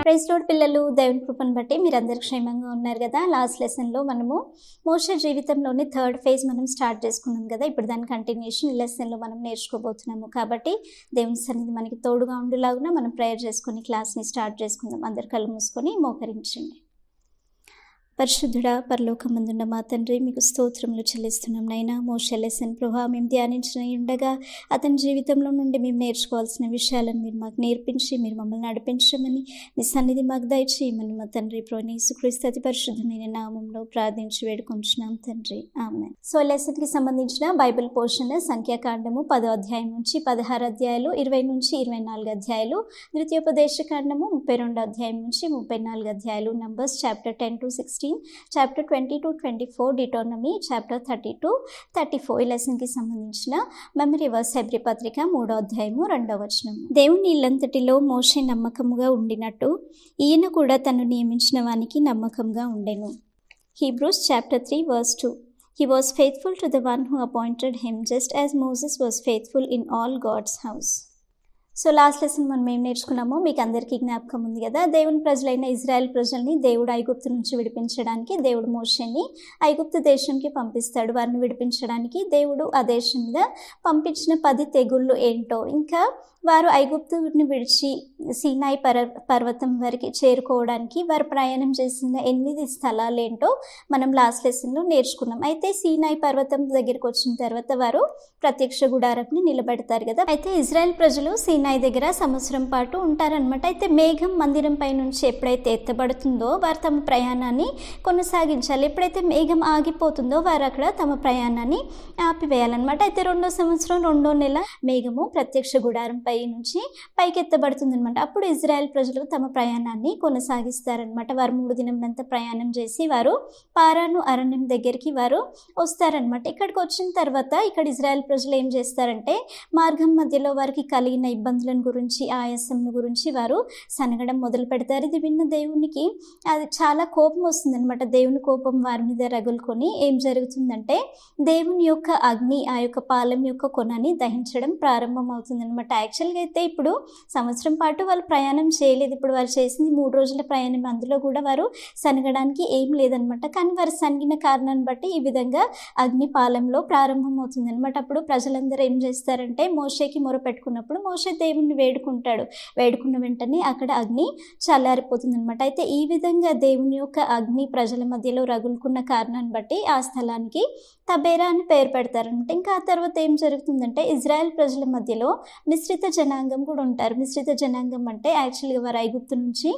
Praise lord పిల్లలు, దేవుని కృపను బట్టి మీరందరూ క్షేమంగా ఉన్నారు కదా. లాస్ట్ లెసన్లో మనము మోషే జీవితంలోని థర్డ్ ఫేజ్ మనం స్టార్ట్ చేసుకున్నాం కదా. ఇప్పుడు దాని కంటిన్యూషన్ ఈ లెసన్లో మనం నేర్చుకోబోతున్నాము. కాబట్టి దేవుని సన్నిధి మనకి తోడుగా ఉండేలాగా మనం ప్రేయర్ చేసుకుని క్లాస్ని స్టార్ట్ చేసుకుందాం. అందరు కళ్ళు మూసుకొని మోకరించండి. పరిశుద్ధుడా, పరలోకమందున్న మా తండ్రి, మీకు స్తోత్రములు చెల్లిస్తున్నాం నైనా. మోషే లెసన్ ప్రభా మేము ధ్యానించిన ఉండగా అతని జీవితంలో నుండి మేము నేర్చుకోవాల్సిన విషయాలను మీరు మాకు నేర్పించి మీరు మమ్మల్ని నడిపించమని మీ సన్నిధి మాకు దయచేయమని మా తండ్రి ప్రభు యేసుక్రీస్తు అతి పరిశుద్ధమైన నామంలో ప్రార్థించి వేడుకొంచున్నాం తండ్రి, ఆమేన్. సో లెసన్కి సంబంధించిన బైబిల్ పోర్షన్ సంఖ్యాకాండము 10వ అధ్యాయం నుంచి 16 అధ్యాయాలు, 20 నుంచి 24 అధ్యాయాలు, ద్వితీయోపదేశకాండము 32వ అధ్యాయం నుంచి 34 అధ్యాయాలు, Numbers chapter 10 to 16, chapter 20 to 24, Deuteronomy chapter 30 to 34. ఈ లెసన్కి సంబంధించిన మెమరీ వర్స్ హెబ్రీ పత్రిక 3వ అధ్యాయము 2వ వచనం. దేవుని ఇల్లంతటిలో మోషే నమ్మకముగా ఉండినట్టు ఈయన కూడా తను నియమించిన వానికి నమ్మకంగా ఉండెను. Hebrews chapter 3 verse 2. He was faithful to the one who appointed him, just as Moses was faithful in all God's house. So last lesson మనం ఏం నేర్చుకున్నామో మీకు అందరికీ జ్ఞాపకం ఉంది కదా. దేవుని ప్రజలైన ఇజ్రాయెల్ ప్రజల్ని దేవుడు ఐగుప్తు నుంచి విడిపించడానికి దేవుడు మోషేని ఐగుప్తు దేశంకి పంపిస్తాడు. వారిని విడిపించడానికి దేవుడు ఆ దేశం మీద పంపించిన 10 తెగుళ్ళు ఏంటో, ఇంకా వారు ఐగుప్తుని విడిచి సీనాయి పర్వతం వరకు చేరుకోవడానికి వారు ప్రయాణం చేసిన 8 స్థలాలు ఏంటో మనం లాస్ట్ లెసన్లో నేర్చుకున్నాం. అయితే సీనాయి పర్వతం దగ్గరికి వచ్చిన తర్వాత వారు ప్రత్యక్ష గుడారంని నిలబెడతారు కదా. అయితే ఇజ్రాయెల్ ప్రజలు సీనాయి దగ్గర సంవత్సరం పాటు ఉంటారనమాట. అయితే మేఘం మందిరం పై నుంచి ఎప్పుడైతే ఎత్తబడుతుందో వారు తమ ప్రయాణాన్ని కొనసాగించాలి. ఎప్పుడైతే మేఘం ఆగిపోతుందో వారు అక్కడ తమ ప్రయాణాన్ని ఆపివేయాలన్నమాట. అయితే 2వ సంవత్సరం 2వ నెల మేఘము ప్రత్యక్ష గుడారం పై నుంచి పైకి ఎత్తబడుతుంది అనమాట. అప్పుడు ఇజ్రాయెల్ ప్రజలు తమ ప్రయాణాన్ని కొనసాగిస్తారనమాట. వారు 3 దినములంతా ప్రయాణం చేసి వారు పారాను అరణ్యం దగ్గరికి వారు వస్తారనమాట. ఇక్కడికి వచ్చిన తర్వాత ఇక్కడ ఇజ్రాయెల్ ప్రజలు ఏం చేస్తారంటే మార్గం మధ్యలో వారికి కలిగిన ఇబ్బందులను గురించి, ఆయాసం గురించి వారు సనగడం మొదలు పెడతారు. ఇది విన్న దేవునికి అది చాలా కోపం వస్తుందన్నమాట. దేవుని కోపం వారి మీద రగులుకొని ఏం జరుగుతుందంటే దేవుని యొక్క అగ్ని ఆ యొక్క పాలెం యొక్క కొనని దహించడం ప్రారంభం అవుతుందన్నమాట. యాక్చువల్గా అయితే ఇప్పుడు సంవత్సరం పాటు వాళ్ళు ప్రయాణం చేయలేదు. ఇప్పుడు వారు చేసింది 3 రోజుల ప్రయాణం. అందులో కూడా వారు సనగడానికి ఏం లేదనమాట. కానీ వారు సనిగిన కారణాన్ని బట్టి ఈ విధంగా అగ్ని పాలెంలో ప్రారంభం అవుతుంది అనమాట. అప్పుడు ప్రజలందరూ ఏం చేస్తారంటే మోషేకి మొరపెట్టుకున్నప్పుడు మోషే దేవుణ్ణి వేడుకుంటాడు. వేడుకున్న వెంటనే అక్కడ అగ్ని చల్లారిపోతుంది అనమాట. అయితే ఈ విధంగా దేవుని యొక్క అగ్ని ప్రజల మధ్యలో రగులుకున్న కారణాన్ని బట్టి ఆ స్థలానికి తబేరా అని పేరు పెడతారనమాట. ఇంకా ఆ తర్వాత ఏం జరుగుతుందంటే ఇజ్రాయెల్ ప్రజల మధ్యలో మిశ్రిత జనాంగం కూడా ఉంటారు. మిశ్రిత జనాంగం అంటే యాక్చువల్గా వారు ఐగుప్తు నుంచి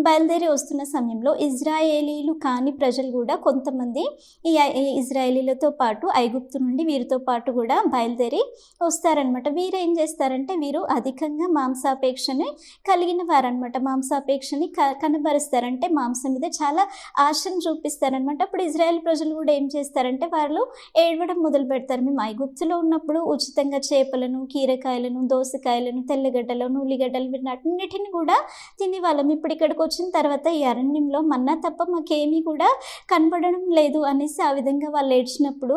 బయలుదేరి వస్తున్న సమయంలో ఇజ్రాయేలీలు కాని ప్రజలు కూడా కొంతమంది ఈ ఇజ్రాయేలీలతో పాటు ఐగుప్తు నుండి వీరితో పాటు కూడా బయలుదేరి వస్తారనమాట. వీరు ఏం చేస్తారంటే వీరు అధికంగా మాంసాపేక్షని కలిగిన వారనమాట. మాంసాపేక్షని కనబరుస్తారంటే మాంసం మీద చాలా ఆశను చూపిస్తారనమాట. అప్పుడు ఇజ్రాయెల్ ప్రజలు కూడా ఏం చేస్తారంటే వాళ్ళు ఏడవడం మొదలు పెడతారు. మేము ఐగుప్తులో ఉన్నప్పుడు ఉచితంగా చేపలను, కీరకాయలను, దోసకాయలను, తెల్లగడ్డలను, ఉల్లిగడ్డలు వీటన్నిటిని కూడా తిని వాళ్ళం. ఇప్పుడు ఇక్కడికి వచ్చిన తర్వాత ఈ అరణ్యంలో మన్నా తప్ప మాకేమీ కూడా కనబడడం లేదు అనేసి ఆ విధంగా వాళ్ళు ఏడ్చినప్పుడు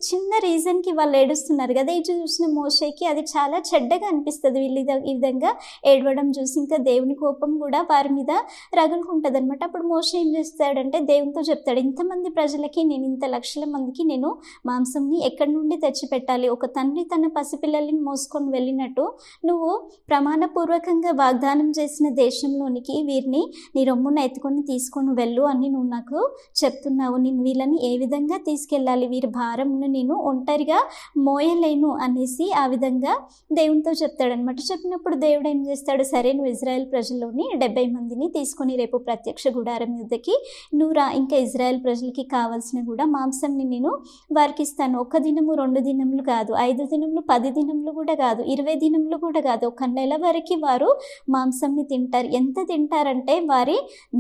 చిన్న రీజన్కి వాళ్ళు ఏడుస్తున్నారు కదా. ఇది చూసిన మోషేకి అది చాలా చెడ్డగా అనిపిస్తుంది. వీళ్ళు ఈ విధంగా ఏడవడం చూసి ఇంకా దేవుని కోపం కూడా వారి మీద రగులుకుంటుంది అనమాట. అప్పుడు మోషే ఏం చేస్తాడంటే దేవునితో చెప్తాడు, ఇంతమంది ప్రజలకి నేను, ఇంత లక్షల మందికి నేను మాంసంని ఎక్కడి నుండి తెచ్చిపెట్టాలి? ఒక తండ్రి తన పసిపిల్లల్ని మోసుకొని వెళ్ళినట్టు నువ్వు ప్రమాణపూర్వకంగా వాగ్దానం చేసిన దేశంలోనికి వీరిని నీ రొమ్మున ఎత్తుకొని తీసుకొని వెళ్ళు అని నువ్వు నాకు చెప్తున్నావు. నేను వీళ్ళని ఏ విధంగా తీసుకెళ్ళాలి? వీరి భారంను నేను ఒంటరిగా మోయలేను అనేసి ఆ విధంగా దేవునితో చెప్తాడనమాట. చెప్పినప్పుడు దేవుడు ఏం చేస్తాడు, సరే నువ్వు ఇజ్రాయెల్ ప్రజల్లోని 70 మందిని తీసుకొని రేపు ప్రత్యక్ష గుడారం యుద్ధకి నువ్వు రా. ఇంకా ఇజ్రాయెల్ ప్రజలకి కావాల్సిన కూడా మాంసంని నేను వారికి ఇస్తాను. 1 దినము 2 దినములు కాదు, 5 దినములు 10 దినములు కూడా కాదు, 20 దినములు కూడా కాదు, 1 నెల వరకు వారు మాంసంని తింటారు. ఎంత తింటారంటే వారి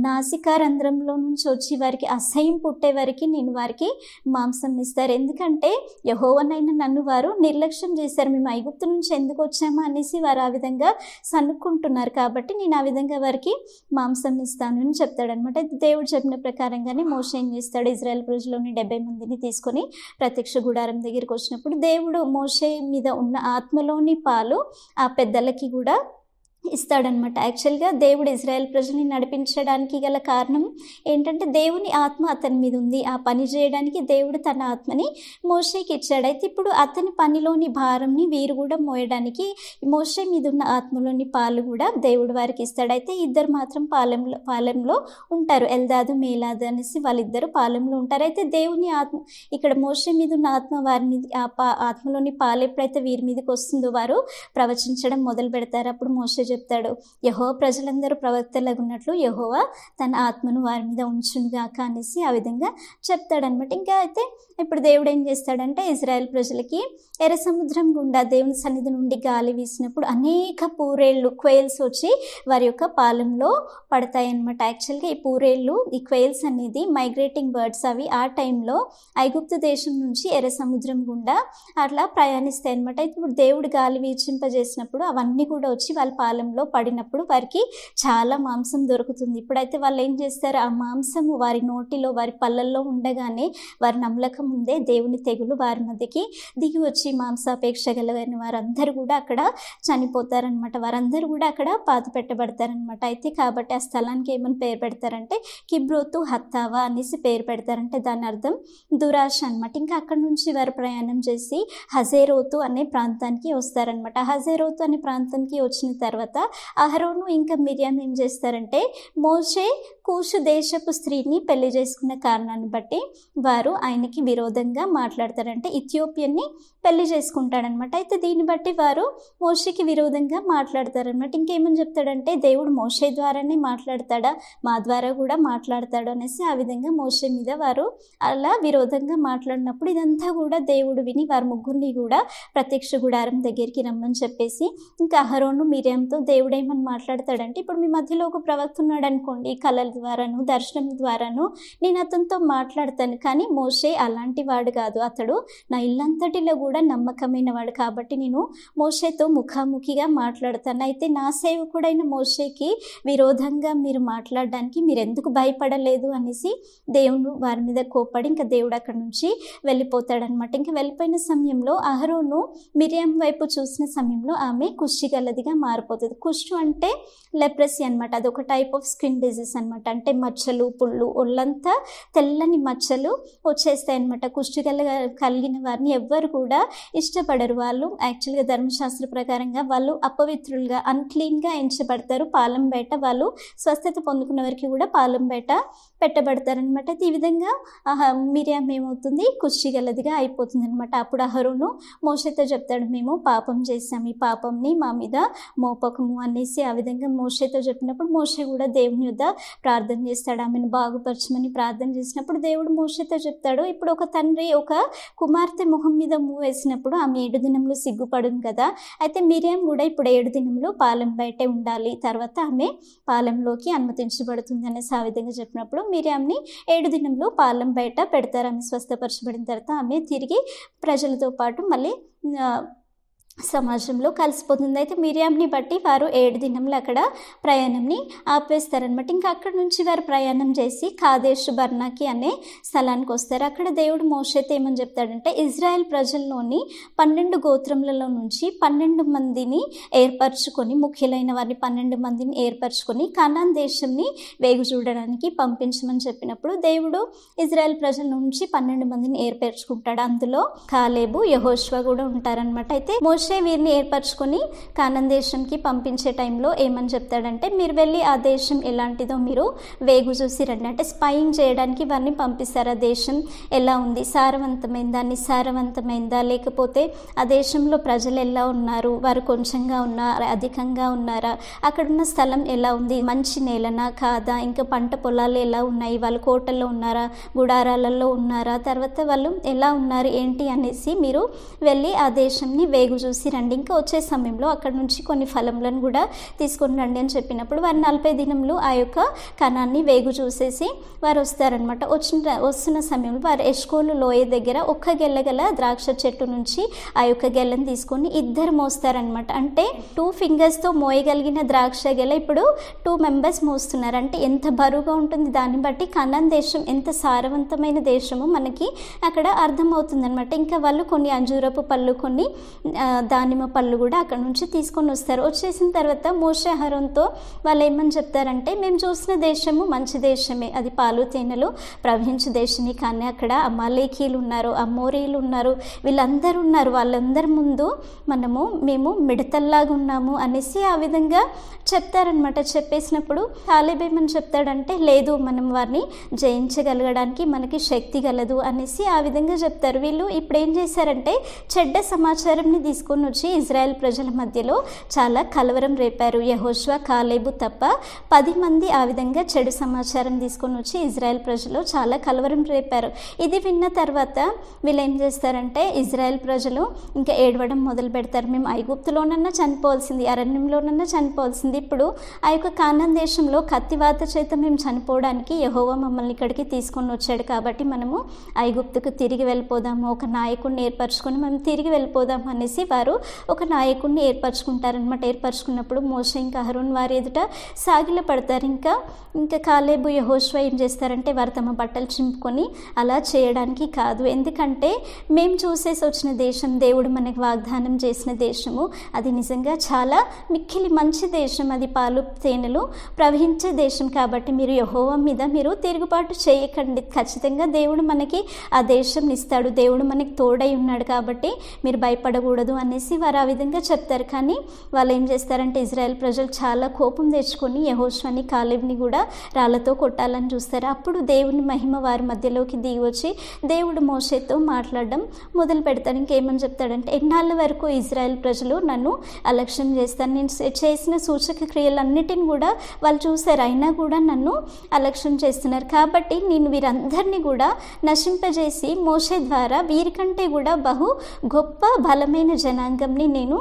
నాసికారంధ్రంలో నుంచి వచ్చి వారికి అసహ్యం పుట్టే వరకు నేను వారికి మాంసం ఇస్తారు. ఎందుకంటే యెహోవానైన నన్ను వారు నిర్లక్ష్యం చేశారు. మేము ఐగుప్తు నుంచి ఎందుకు వచ్చామా అనేసి వారు ఆ విధంగా సనుక్కుంటున్నారు. కాబట్టి నేను ఆ విధంగా వారికి మాంసం ఇస్తాను అని చెప్తాడనమాట. దేవుడు చెప్పిన ప్రకారంగానే మోషే ఏం చేస్తాడు, ఇజ్రాయెల్ ప్రజలోని 70 మందిని తీసుకొని ప్రత్యక్ష గుడారం దగ్గరికి వచ్చినప్పుడు దేవుడు మోషే మీద ఉన్న ఆత్మలోని పాలు ఆ పెద్దలకి కూడా ఇస్తాడనమాట. యాక్చువల్గా దేవుడు ఇజ్రాయెల్ ప్రజల్ని నడిపించడానికి గల కారణం ఏంటంటే దేవుని ఆత్మ అతని మీద ఉంది. ఆ పని చేయడానికి దేవుడు తన ఆత్మని మోషేకి ఇచ్చాడు. అయితే ఇప్పుడు అతని పనిలోని భారంని వీరు కూడా మోయడానికి మోషే మీద ఉన్న ఆత్మలోని పాలు కూడా దేవుడు వారికి ఇస్తాడు. అయితే ఇద్దరు మాత్రం పాలెంలో ఉంటారు, ఎల్దాదు మేలాదు అనేసి వాళ్ళిద్దరు పాలెంలో ఉంటారు. అయితే దేవుని ఆత్మ ఇక్కడ మోషే మీద ఉన్న ఆత్మ వారి మీద ఆత్మలోని పాలు ఎప్పుడైతే వీరి మీదకి వస్తుందో వారు ప్రవచించడం మొదలు పెడతారు. అప్పుడు మోషే చెప్తాడు, యెహోవా ప్రజలందరూ ప్రవక్తలాగా ఉన్నట్లు యెహోవా తన ఆత్మను వారి మీద ఉంచునుగాక అనేసి ఆ విధంగా చెప్తాడనమాట. ఇంకా అయితే ఇప్పుడు దేవుడు ఏం చేస్తాడంటే ఇజ్రాయెల్ ప్రజలకి ఎర్ర సముద్రం గుండా దేవుని సన్నిధి నుండి గాలి వీసినప్పుడు అనేక పూరేళ్ళు క్వైల్స్ వచ్చి వారి యొక్క పాలెంలో పడతాయి అన్నమాట. యాక్చువల్గా ఈ పూరేళ్ళు ఈ క్వైల్స్ అనేది మైగ్రేటింగ్ బర్డ్స్. అవి ఆ టైంలో ఐగుప్తు దేశం నుంచి ఎర్ర సముద్రం గుండా అట్లా ప్రయాణిస్తాయి అనమాట. అయితే ఇప్పుడు దేవుడు గాలి వీచింపజేసినప్పుడు అవన్నీ కూడా వచ్చి వాళ్ళ పాలెంలో పడినప్పుడు వారికి చాలా మాంసం దొరుకుతుంది. ఇప్పుడైతే వాళ్ళు ఏం చేస్తారు, ఆ మాంసము వారి నోటిలో వారి పళ్ళల్లో ఉండగానే వారి నమ్మకం ముందే దేవుని తెగులు వారి మధ్యకి దిగి వచ్చి మాంసాపేక్ష గలవైన వారందరూ కూడా అక్కడ చనిపోతారనమాట. వారందరూ కూడా అక్కడ పాతి పెట్టబడతారనమాట. అయితే కాబట్టి ఆ స్థలానికి ఏమని పేరు పెడతారంటే కిబ్రోతు హత్తావా అనేసి పేరు పెడతారంటే దాని అర్థం దురాశ అనమాట. ఇంకా అక్కడ నుంచి వారు ప్రయాణం చేసి హజేరోతు అనే ప్రాంతానికి వస్తారనమాట. హజేరోతు అనే ప్రాంతానికి వచ్చిన తర్వాత అహరోను ఇంకా మిరియాం ఏం చేస్తారంటే మోషే కూషు దేశపు స్త్రీని పెళ్లి చేసుకున్న కారణాన్ని బట్టి వారు ఆయనకి విరోధంగా మాట్లాడతారంటే ఇథియోపియన్ని పెళ్లి చేసుకుంటాడనమాట. అయితే దీన్ని బట్టి వారు మోషేకి విరోధంగా మాట్లాడతారనమాట. ఇంకేమని చెప్తాడంటే దేవుడు మోషే ద్వారానే మాట్లాడతాడా, మా ద్వారా కూడా మాట్లాడతాడు అనేసి ఆ విధంగా మోషే మీద వారు అలా విరోధంగా మాట్లాడినప్పుడు ఇదంతా కూడా దేవుడు విని వారి ముగ్గురిని కూడా ప్రత్యక్ష గుడారం దగ్గరికి రమ్మని చెప్పేసి ఇంకా అహరోను మిరియంతో దేవుడు ఏమని మాట్లాడతాడంటే ఇప్పుడు మీ మధ్యలో ఒక ప్రవక్త ఉన్నాడు అనుకోండి, కళల ద్వారాను దర్శనం ద్వారాను నేను అతనితో మాట్లాడతాను. కానీ మోషే అలాంటి వాడు కాదు, అతడు నా ఇల్లంతటిలో కూడా నమ్మకమైన వాడు. కాబట్టి నేను మోషేతో ముఖాముఖిగా మాట్లాడతాను. అయితే నా సేవకుడైన మోషేకి విరోధంగా మీరు మాట్లాడడానికి మీరు ఎందుకు భయపడలేదు అనేసి దేవుడు వారి మీద కోపడి ఇంకా దేవుడు అక్కడి నుంచి వెళ్ళిపోతాడనమాట. ఇంకా వెళ్ళిపోయిన సమయంలో అహరోను మిరియం వైపు చూసిన సమయంలో ఆమె కుష్టి గలదిగా మారిపోతుంది. కుష్టు అంటే లెప్రసీ అనమాట. అదొక టైప్ ఆఫ్ స్కిన్ డిజీజ్ అనమాట. అంటే మచ్చలు పుళ్ళు ఒళ్ళంతా తెల్లని మచ్చలు వచ్చేస్తాయి అనమాట. కుష్టి కలిగిన వారిని ఎవ్వరు కూడా ఇష్టపడరు. వాళ్ళు యాక్చువల్గా ధర్మశాస్త్ర ప్రకారంగా వాళ్ళు అపవిత్రులుగా అన్క్లీన్గా ఎంచబడతారు. పాలెం బయట వాళ్ళు స్వస్థత పొందుకున్న వారికి కూడా పాలెం బయట పెట్టబడతారనమాట. అయితే ఈ విధంగా మిరియాం ఏమవుతుంది, కుష్టి గలదిగా అయిపోతుంది అనమాట. అప్పుడు అహరోను మోషేతో చెప్తాడు, మేము పాపం చేసాం, ఈ పాపంని మా మీద మోపకము అనేసి ఆ విధంగా మోషేతో చెప్పినప్పుడు మోషే కూడా దేవుని యొద్ద ప్రార్థన చేస్తాడు. ఆమెను బాగుపరచమని ప్రార్థన చేసినప్పుడు దేవుడు మోషేతో చెప్తాడు, ఇప్పుడు ఒక తండ్రి ఒక కుమార్తె ముఖం మీద మూవ్ వేసినప్పుడు ఆమె 7 దినములు సిగ్గుపడును కదా. అయితే మిరియాం కూడా ఇప్పుడు 7 దినములు పాలెం బయటే ఉండాలి, తర్వాత ఆమె పాలెంలోకి అనుమతించబడుతుంది అనేసి ఆ విధంగా చెప్పినప్పుడు మిరియాంని 7 దినములు పాలెం బయట పెడతారు. ఆమె స్వస్థపరచబడిన తర్వాత ఆమె తిరిగి ప్రజలతో పాటు మళ్ళీ సమాజంలో కలిసిపోతుంది. అయితే మిరియాంని బట్టి వారు 7 దినములు అక్కడ ప్రయాణంని ఆపేస్తారనమాట. ఇంకా అక్కడ నుంచి వారు ప్రయాణం చేసి కాదేషు బర్నాకి అనే స్థలానికి వస్తారు. అక్కడ దేవుడు మోషేతో ఏమని చెప్తాడంటే ఇజ్రాయెల్ ప్రజల్లోని 12 గోత్రములలో నుంచి 12 మందిని ఏర్పరచుకొని, ముఖ్యులైన వారిని 12 మందిని ఏర్పరచుకొని కనాన్ దేశంని వేగు చూడడానికి పంపించమని చెప్పినప్పుడు దేవుడు ఇజ్రాయెల్ ప్రజల నుంచి 12 మందిని ఏర్పరచుకుంటాడు. అందులో కాలేబు యెహోషువ కూడా ఉంటారనమాట. అయితే మోషే వీరిని ఏర్పరచుకొని కానాన్ దేశంకి పంపించే టైంలో ఏమని చెప్తాడంటే మీరు వెళ్ళి ఆ దేశం ఎలాంటిదో మీరు వేగు చూసి రండి. అంటే స్పైయింగ్ చేయడానికి వారిని పంపిస్తారు. ఆ దేశం ఎలా ఉంది, సారవంతమైందా నిస్సారవంతమైందా, లేకపోతే ఆ దేశంలో ప్రజలు ఎలా ఉన్నారు, వారు కొంచెంగా ఉన్నారా అధికంగా ఉన్నారా, అక్కడున్న స్థలం ఎలా ఉంది, మంచి నేలనా కాదా, ఇంకా పంట పొలాలు ఎలా ఉన్నాయి, వాళ్ళు కోటల్లో ఉన్నారా గుడారాలలో ఉన్నారా, తర్వాత వాళ్ళు ఎలా ఉన్నారు ఏంటి అనేసి మీరు వెళ్ళి ఆ దేశంని వేగు చూసి రండి. ఇంకా వచ్చే సమయంలో అక్కడ నుంచి కొన్ని ఫలములను కూడా తీసుకొని రండి అని చెప్పినప్పుడు వారు 40 దినములు ఆ యొక్క కణాన్ని వేగు చూసేసి వారు వస్తారనమాట. వస్తున్న సమయంలో వారు ఎష్కోలు లోయ దగ్గర ఒక్క గెల్లగల ద్రాక్ష చెట్టు నుంచి ఆ యొక్క గెల్లను తీసుకొని 2 మోస్తారనమాట. అంటే 2 ఫింగర్స్తో మోయగలిగిన ద్రాక్ష గెల ఇప్పుడు 2 మెంబర్స్ మోస్తున్నారు. అంటే ఎంత బరువుగా ఉంటుంది, దాన్ని బట్టి కనాన్ దేశం ఎంత సారవంతమైన దేశమో మనకి అక్కడ అర్థమవుతుంది అనమాట. ఇంకా వాళ్ళు కొన్ని అంజూరపు పళ్ళు, కొన్ని దానిమ్మ పళ్ళు కూడా అక్కడ నుంచి తీసుకొని వస్తారు. వచ్చేసిన తర్వాత మోషే అహరోన్తో వాళ్ళు ఏమని చెప్తారంటే, మేము చూసిన దేశము మంచి దేశమే, అది పాలు తేనెలు ప్రవహించే దేశమే, కానీ అక్కడ అమాలేకీలు ఉన్నారు, అమోరీలు ఉన్నారు, వీళ్ళందరూ ఉన్నారు, వాళ్ళందరి ముందు మేము మిడతల్లాగా ఉన్నాము అనేసి ఆ విధంగా చెప్తారనమాట. చెప్పేసినప్పుడు కాలేబ్ ఏమని చెప్తాడంటే, లేదు మనం వారిని జయించగలగడానికి మనకి శక్తి గలదు అనేసి ఆ విధంగా చెప్తారు. వీళ్ళు ఇప్పుడు ఏం చేశారంటే చెడ్డ సమాచారంని తీసుకొని వచ్చి ఇజ్రాయెల్ ప్రజల మధ్యలో చాలా కలవరం రేపారు. యెహోషువ కాలేబు తప్ప 10 మంది ఆ విధంగా చెడు సమాచారం తీసుకొని వచ్చి ఇజ్రాయెల్ ప్రజలు చాలా కలవరం రేపారు. ఇది విన్న తర్వాత వీళ్ళు ఏం చేస్తారంటే, ఇజ్రాయెల్ ప్రజలు ఇంకా ఏడవడం మొదలు పెడతారు. మేము ఐగుప్తులోనన్నా చనిపోవాల్సింది, అరణ్యంలోనన్నా చనిపోవాల్సింది, ఇప్పుడు ఆ యొక్క కానాన్ దేశంలో కత్తివాత చేత మేము చనిపోవడానికి యెహోవా మమ్మల్ని ఇక్కడికి తీసుకొని వచ్చాడు, కాబట్టి మనము ఐగుప్తుకు తిరిగి వెళ్ళిపోదాము, ఒక నాయకుడిని ఏర్పరచుకొని మనం తిరిగి వెళ్ళిపోదాం అనేసి వారు ఒక నాయకుడిని ఏర్పరచుకుంటారనమాట. ఏర్పరచుకున్నప్పుడు మోషే ఇంకా అహరోన్ వారి ఎదుట సాగిల పడతారు. ఇంకా కాలేబు యెహోషువ ఏం చేస్తారంటే, వారు తమ బట్టలు చింపుకొని అలా చేయడానికి కాదు, ఎందుకంటే మేము చూసేసి వచ్చిన దేశం, దేవుడు మనకు వాగ్దానం చేసిన దేశము, అది నిజంగా చాలా మిక్కిలి మంచి దేశం, అది పాలు తేనెలు ప్రవహించే దేశం, కాబట్టి మీరు యెహోవా మీద మీరు తిరుగుబాటు చేయకండి, ఖచ్చితంగా దేవుడు మనకి ఆ దేశం ఇస్తాడు, దేవుడు మనకి తోడై ఉన్నాడు, కాబట్టి మీరు భయపడకూడదు అనేసి వారు ఆ విధంగా చెప్తారు. కానీ వాళ్ళు ఏం చేస్తారంటే, ఇజ్రాయెల్ ప్రజలు చాలా కోపం తెచ్చుకొని యెహోషువని కాలేబ్ని కూడా రాళ్లతో కొట్టాలని చూస్తారు. అప్పుడు దేవుని మహిమ వారి మధ్యలోకి దిగి వచ్చి దేవుడు మోషేతో మాట్లాడడం మొదలు పెడతాడు. ఇంకేమని చెప్తాడంటే, ఎన్నాళ్ళ వరకు ఇజ్రాయెల్ ప్రజలు నన్ను అలక్ష్యం చేస్తారు, నేను చేసిన సూచక క్రియలన్నిటిని కూడా వాళ్ళు చూశారు, అయినా కూడా నన్ను అలక్ష్యం చేస్తున్నారు, కాబట్టి నేను వీరందరినీ కూడా నశింపజేసి మోషే ద్వారా వీరికంటే కూడా బహు గొప్ప బలమైన జనాంగంని నేను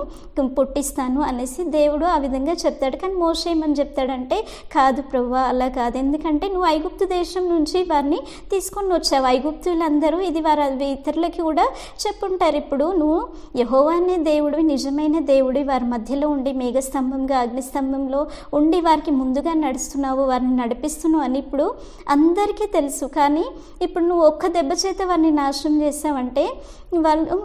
పుట్టిస్తాను అనేసి దేవుడు ఆ విధంగా చెప్తాడు. కానీ మోషే ఏమని చెప్తాడంటే, కాదు ప్రభువా, అలా కాదు, ఎందుకంటే నువ్వు ఐగుప్తు దేశం నుంచి వారిని తీసుకొని వచ్చావు, ఐగుప్తులందరూ ఇది వారు ఇతరులకి కూడా చెప్పుంటారు, ఇప్పుడు నువ్వు యెహోవా అనే దేవుడివి, నిజమైన దేవుడి, వారి మధ్యలో ఉండి మేఘస్తంభంగా అగ్నిస్తంభంలో ఉండి వారికి ముందుగా నడుస్తున్నావు, వారిని నడిపిస్తున్నావు అని ఇప్పుడు అందరికీ తెలుసు. కానీ ఇప్పుడు నువ్వు ఒక్క దెబ్బ చేత వారిని నాశనం చేసావంటే వాళ్ళు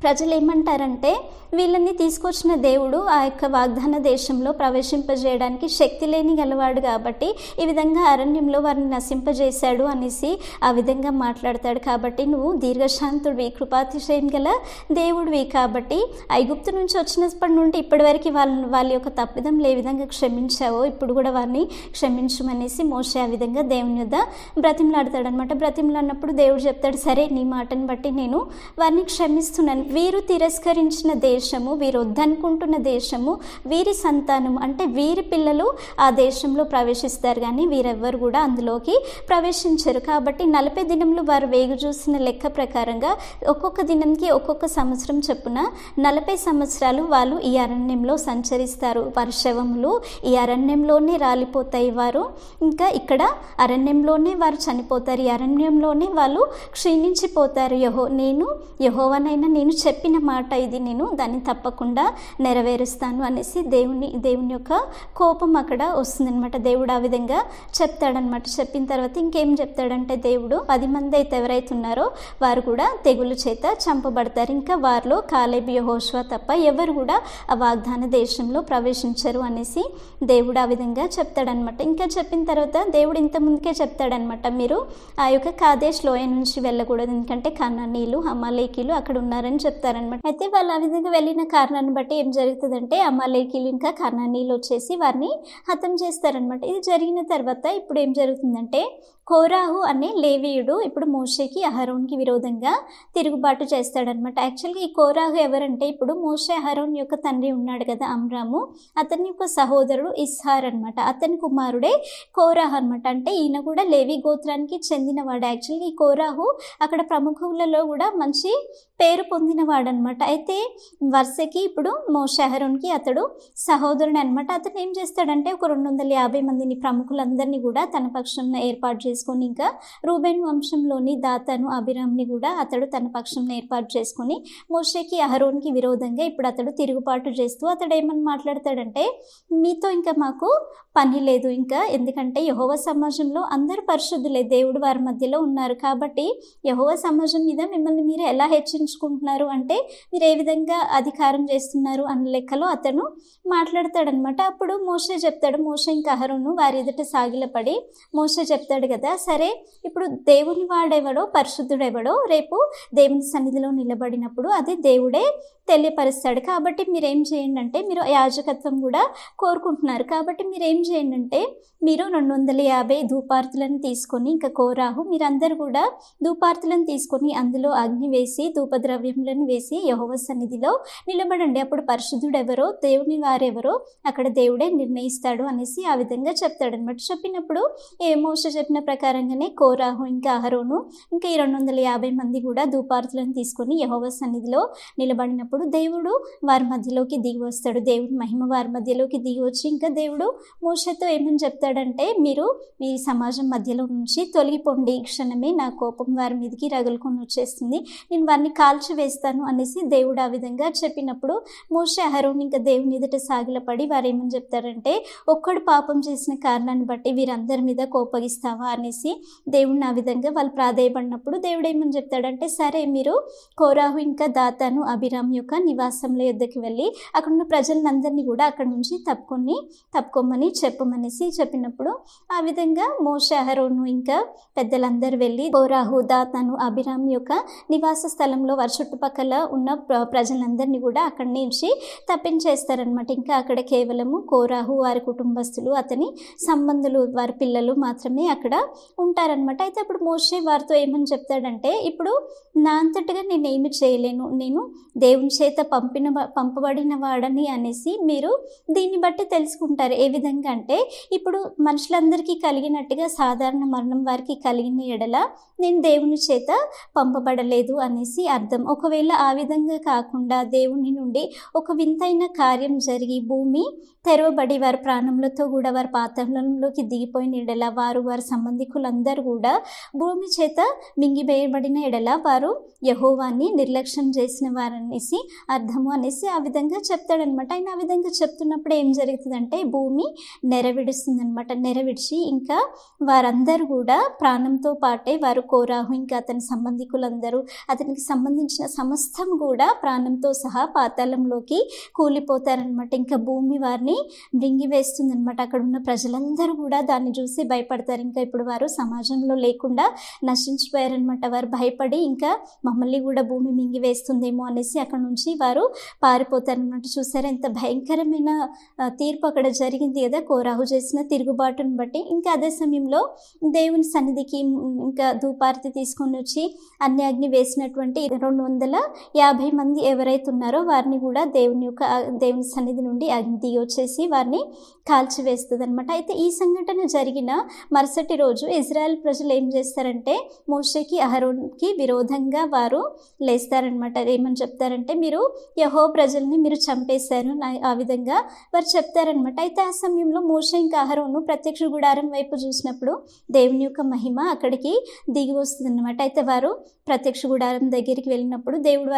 ప్రజలు ఏమంటారంటే, వీళ్ళని తీసుకొచ్చిన దేవుడు ఆ యొక్క వాగ్దాన దేశంలో ప్రవేశింపజేయడానికి శక్తి లేని గలవాడు, కాబట్టి ఈ విధంగా అరణ్యంలో వారిని నశింపజేశాడు అనేసి ఆ విధంగా మాట్లాడతాడు. కాబట్టి నువ్వు దీర్ఘశాంతుడివి, కృపాతిశయం గల దేవుడివి, కాబట్టి ఐగుప్తు నుంచి వచ్చినప్పటి నుండి ఇప్పటి వరకు వాళ్ళ యొక్క తప్పిదం ఏ విధంగా క్షమించావో ఇప్పుడు కూడా వారిని క్షమించమనేసి మోషే ఆ విధంగా దేవుని యొద్ద బ్రతిమలాడతాడు అనమాట. బ్రతిమలాడినప్పుడు దేవుడు చెప్తాడు, సరే నీ మాటను బట్టి నేను వారిని క్షమిస్తున్నాను, వీరు తిరస్కరించిన దేశము, వీరు వద్దనుకుంటున్న దేశము, వీరి సంతానం అంటే వీరి పిల్లలు ఆ దేశంలో ప్రవేశిస్తారు, కానీ వీరెవ్వరు కూడా అందులోకి ప్రవేశించరు. కాబట్టి 40 దినములు వారు వేగు చూసిన లెక్క ప్రకారంగా ఒక్కొక్క దినంకి ఒక్కొక్క సంవత్సరం చొప్పున 40 సంవత్సరాలు వాళ్ళు ఈ అరణ్యంలో సంచరిస్తారు. వారి శవములు ఈ అరణ్యంలోనే రాలిపోతాయి, వారు ఇంకా ఇక్కడ అరణ్యంలోనే వారు చనిపోతారు, ఈ అరణ్యంలోనే వాళ్ళు క్షీణించిపోతారు. నేను యెహోవానైనా నేను చెప్పిన మాట ఇది, నేను దాన్ని తప్పకుండా నెరవేరుస్తాను అనేసి దేవుని యొక్క కోపం అక్కడ వస్తుందన్నమాట. దేవుడు ఆ విధంగా చెప్తాడనమాట. చెప్పిన తర్వాత ఇంకేం చెప్తాడంటే, దేవుడు 10 మంది అయితే ఎవరైతే ఉన్నారో వారు కూడా తెగులు చేత చంపబడతారు, ఇంకా వారిలో కాలేబు యెహోషువ తప్ప ఎవరు కూడా ఆ వాగ్దాన దేశంలో ప్రవేశించరు అనేసి దేవుడు ఆ విధంగా చెప్తాడనమాట. ఇంకా చెప్పిన తర్వాత దేవుడు ఇంత ముందుకే చెప్తాడనమాట, మీరు ఆ యొక్క కాదేశ్ లోయ నుంచి వెళ్ళకూడదు, ఎందుకంటే కనానీయులు అమాలేకీలు అక్కడ ఉన్నారని చెప్తారనమాట. అయితే వాళ్ళు ఆ విధంగా వెళ్ళిన కారణాన్ని బట్టి ఏం జరుగుతుందంటే, అమాలేకీలు ఇంకా కనానీయులు వచ్చేసి వారిని హతం చేస్తారనమాట. ఇది జరిగిన తర్వాత ఇప్పుడు ఏం జరుగుతుందంటే, కోరాహు అనే లేవీయుడు ఇప్పుడు మోషేకి అహరోన్కి విరోధంగా తిరుగుబాటు చేస్తాడనమాట. యాక్చువల్గా ఈ కోరాహు ఎవరంటే, ఇప్పుడు మోషే అహరోన్ యొక్క తండ్రి ఉన్నాడు కదా అమ్రాము, అతని యొక్క సహోదరుడు ఇస్హార్ అనమాట, అతని కుమారుడే కోరాహు అనమాట. అంటే ఈయన కూడా లేవి గోత్రానికి చెందినవాడు. యాక్చువల్గా ఈ కోరాహు అక్కడ ప్రముఖులలో కూడా మంచి పేరు పొందినవాడనమాట. అయితే వరుసకి ఇప్పుడు మోషే అహరోన్కి అతడు సహోదరుడు అనమాట. అతను ఏం చేస్తాడంటే, ఒక 250 మందిని ప్రముఖులందరినీ కూడా తన పక్షంలో ఏర్పాటు చేసి వేసుకొని ఇంకా రూబేన్ వంశంలోని దాతాను అబిరామ్ని కూడా అతడు తన పక్షం ఏర్పాటు చేసుకొని మోషేకి అహరోన్కి విరోధంగా ఇప్పుడు అతడు తిరుగుబాటు చేస్తూ అతడు ఏమని మాట్లాడతాడంటే, మీతో ఇంకా మాకు పని లేదు ఇంకా, ఎందుకంటే యెహోవా సమాజంలో అందరూ పరిశుద్ధులే, దేవుడు వారి మధ్యలో ఉన్నారు, కాబట్టి యెహోవా సమాజం మీద మిమ్మల్ని మీరు ఎలా హెచ్చించుకుంటున్నారు అంటే మీరు ఏ విధంగా అధికారం చేస్తున్నారు అన్న లెక్కలో అతను మాట్లాడతాడనమాట. అప్పుడు మోషే చెప్తాడు, మోషే ఇంకా అహరోను వారి ఎదుట సాగిలపడి మోషే చెప్తాడు కదా, సరే ఇప్పుడు దేవుని వాడెవడో పరిశుద్ధుడెవడో రేపు దేవుని సన్నిధిలో నిలబడినప్పుడు అది దేవుడే తెలియపరుస్తాడు. కాబట్టి మీరేం చేయండి అంటే, మీరు యాజకత్వం కూడా కోరుకుంటున్నారు కాబట్టి మీరేం చేయండి అంటే, మీరు 250 ధూపార్తులను తీసుకొని ఇంకా కోరాహు మీరందరూ కూడా ధూపార్తులను తీసుకొని అందులో అగ్ని వేసి ధూపద్రవ్యములను వేసి యెహోవా సన్నిధిలో నిలబడండి, అప్పుడు పరిశుద్ధుడు ఎవరో దేవుని వారెవరో అక్కడ దేవుడే నిర్ణయిస్తాడు అనేసి ఆ విధంగా చెప్తాడనమాట. చెప్పినప్పుడు మోషే చెప్పిన ప్రకారంగానే కోరాహు ఇంకా అహరోను ఇంకా ఈ 250 మంది కూడా ధూపార్తులను తీసుకొని యెహోవా సన్నిధిలో నిలబడినప్పుడు దేవుడు వారి మధ్యలోకి దిగి వస్తాడు. దేవుడి మహిమ వారి మధ్యలోకి దిగి వచ్చి ఇంకా దేవుడు మోషేతో ఏమని చెప్తాడంటే, మీరు మీ సమాజం మధ్యలో నుంచి తొలగిపోండి, ఈ క్షణమే నా కోపం వారి మీదకి రగులుకొని వచ్చేస్తుంది, నేను వారిని కాల్చి వేస్తాను అనేసి దేవుడు ఆ విధంగా చెప్పినప్పుడు మోషే అహరోను ఇంకా దేవుని ఎదుట సాగిలపడి వారు ఏమని చెప్తారంటే, ఒక్కడు పాపం చేసిన కారణాన్ని బట్టి వీరందరి మీద కోపగిస్తావా అనేసి దేవుడిని ఆ విధంగా వాళ్ళు ప్రాధేయపడినప్పుడు దేవుడు ఏమని చెప్తాడంటే, సరే మీరు కోరాహు ఇంకా దాతాను అబిరామ్ యొక్క నివాసంలో యొద్దకు వెళ్ళి అక్కడ ఉన్న ప్రజలందరినీ కూడా అక్కడ నుంచి తప్పుకోమని చెప్పమనేసి చెప్పినప్పుడు ఆ విధంగా మోషే అహరోను ఇంకా పెద్దలందరూ వెళ్ళి కోరాహు దాతాను అబిరామ్ యొక్క నివాస స్థలంలో వారి చుట్టుపక్కల ఉన్న ప్రజలందరినీ కూడా అక్కడి నుంచి తప్పించేస్తారనమాట. ఇంకా అక్కడ కేవలము కోరాహు వారి కుటుంబస్తులు అతని సంబంధులు వారి పిల్లలు మాత్రమే అక్కడ ఉంటారనమాట. అయితే అప్పుడు మోషే వారితో ఏమని చెప్తాడంటే, ఇప్పుడు నా అంతటిగా నేనేమి చేయలేను, నేను దేవుని చేత పంపబడిన వాడని అనేసి మీరు దీన్ని బట్టి తెలుసుకుంటారు. ఏ విధంగా అంటే, ఇప్పుడు మనుషులందరికీ కలిగినట్టుగా సాధారణ మరణం వారికి కలిగిన ఎడల నేను దేవుని చేత పంపబడలేదు అనేసి అర్థం. ఒకవేళ ఆ విధంగా కాకుండా దేవుని నుండి ఒక వింతైన కార్యం జరిగి భూమి తెరవబడి వారి ప్రాణములతో కూడా వారి పాతాళంలోకి దిగిపోయిన ఎడల వారు వారి సంబంధికులందరూ కూడా భూమి చేత మింగివేయబడిన ఎడల వారు యెహోవాని నిర్లక్ష్యం చేసిన వారనేసి అర్థము అనేసి ఆ విధంగా చెప్తాడనమాట. ఆయన ఆ విధంగా చెప్తున్నప్పుడు ఏం జరుగుతుందంటే, భూమి నెరవిడుస్తుందనమాట. నెరవిడిచి ఇంకా వారందరూ కూడా ప్రాణంతో పాటే వారు కోరాహు ఇంకా అతని సంబంధికులందరూ అతనికి సంబంధించిన సమస్తం కూడా ప్రాణంతో సహా పాతాళంలోకి కూలిపోతారనమాట. ఇంకా భూమి వారిని మృంగివేస్తుందనమాట. అక్కడ ఉన్న ప్రజలందరూ కూడా దాన్ని చూసి భయపడతారు. ఇంకా ఇప్పుడు వారు సమాజంలో లేకుండా నశించిపోయారనమాట. వారు భయపడి ఇంకా మమ్మల్ని కూడా భూమి మింగివేస్తుందేమో అనేసి అక్కడ నుంచి వారు పారిపోతారనమాట. చూసారా ఎంత భయంకరమైన తీర్పు అక్కడ జరిగింది కదా కోరాహు చేసిన తిరుగుబాటును బట్టి. ఇంకా అదే సమయంలో దేవుని సన్నిధికి ఇంకా ధూపార్తి తీసుకొని వచ్చి అన్ని అగ్ని వేసినటువంటి 250 మంది ఎవరైతే ఉన్నారో వారిని కూడా దేవుని సన్నిధి నుండి అగ్ని దిగి వచ్చేసి వారిని కాల్చివేస్తుంది అనమాట. అయితే ఈ సంఘటన జరిగిన మరుసటి రోజు ఇజ్రాయెల్ ప్రజలు ఏం చేస్తారంటే, మోషేకి అహరోన్కి విరోధంగా వారు లేస్తారనమాట. ఏమని చెప్తారంటే, మీరు యెహోవా ప్రజల్ని మీరు చంపేశారు ఆ విధంగా వారు చెప్తారనమాట. అయితే ఆ సమయంలో మోషే ఇంకా అహరోను ప్రత్యక్ష గుడారం వైపు చూసినప్పుడు దేవుని యొక్క మహిమ అక్కడికి దిగి వస్తుంది అనమాట. అయితే వారు ప్రత్యక్ష గుడారం దగ్గరికి వెళ్ళినప్పుడు దేవుడు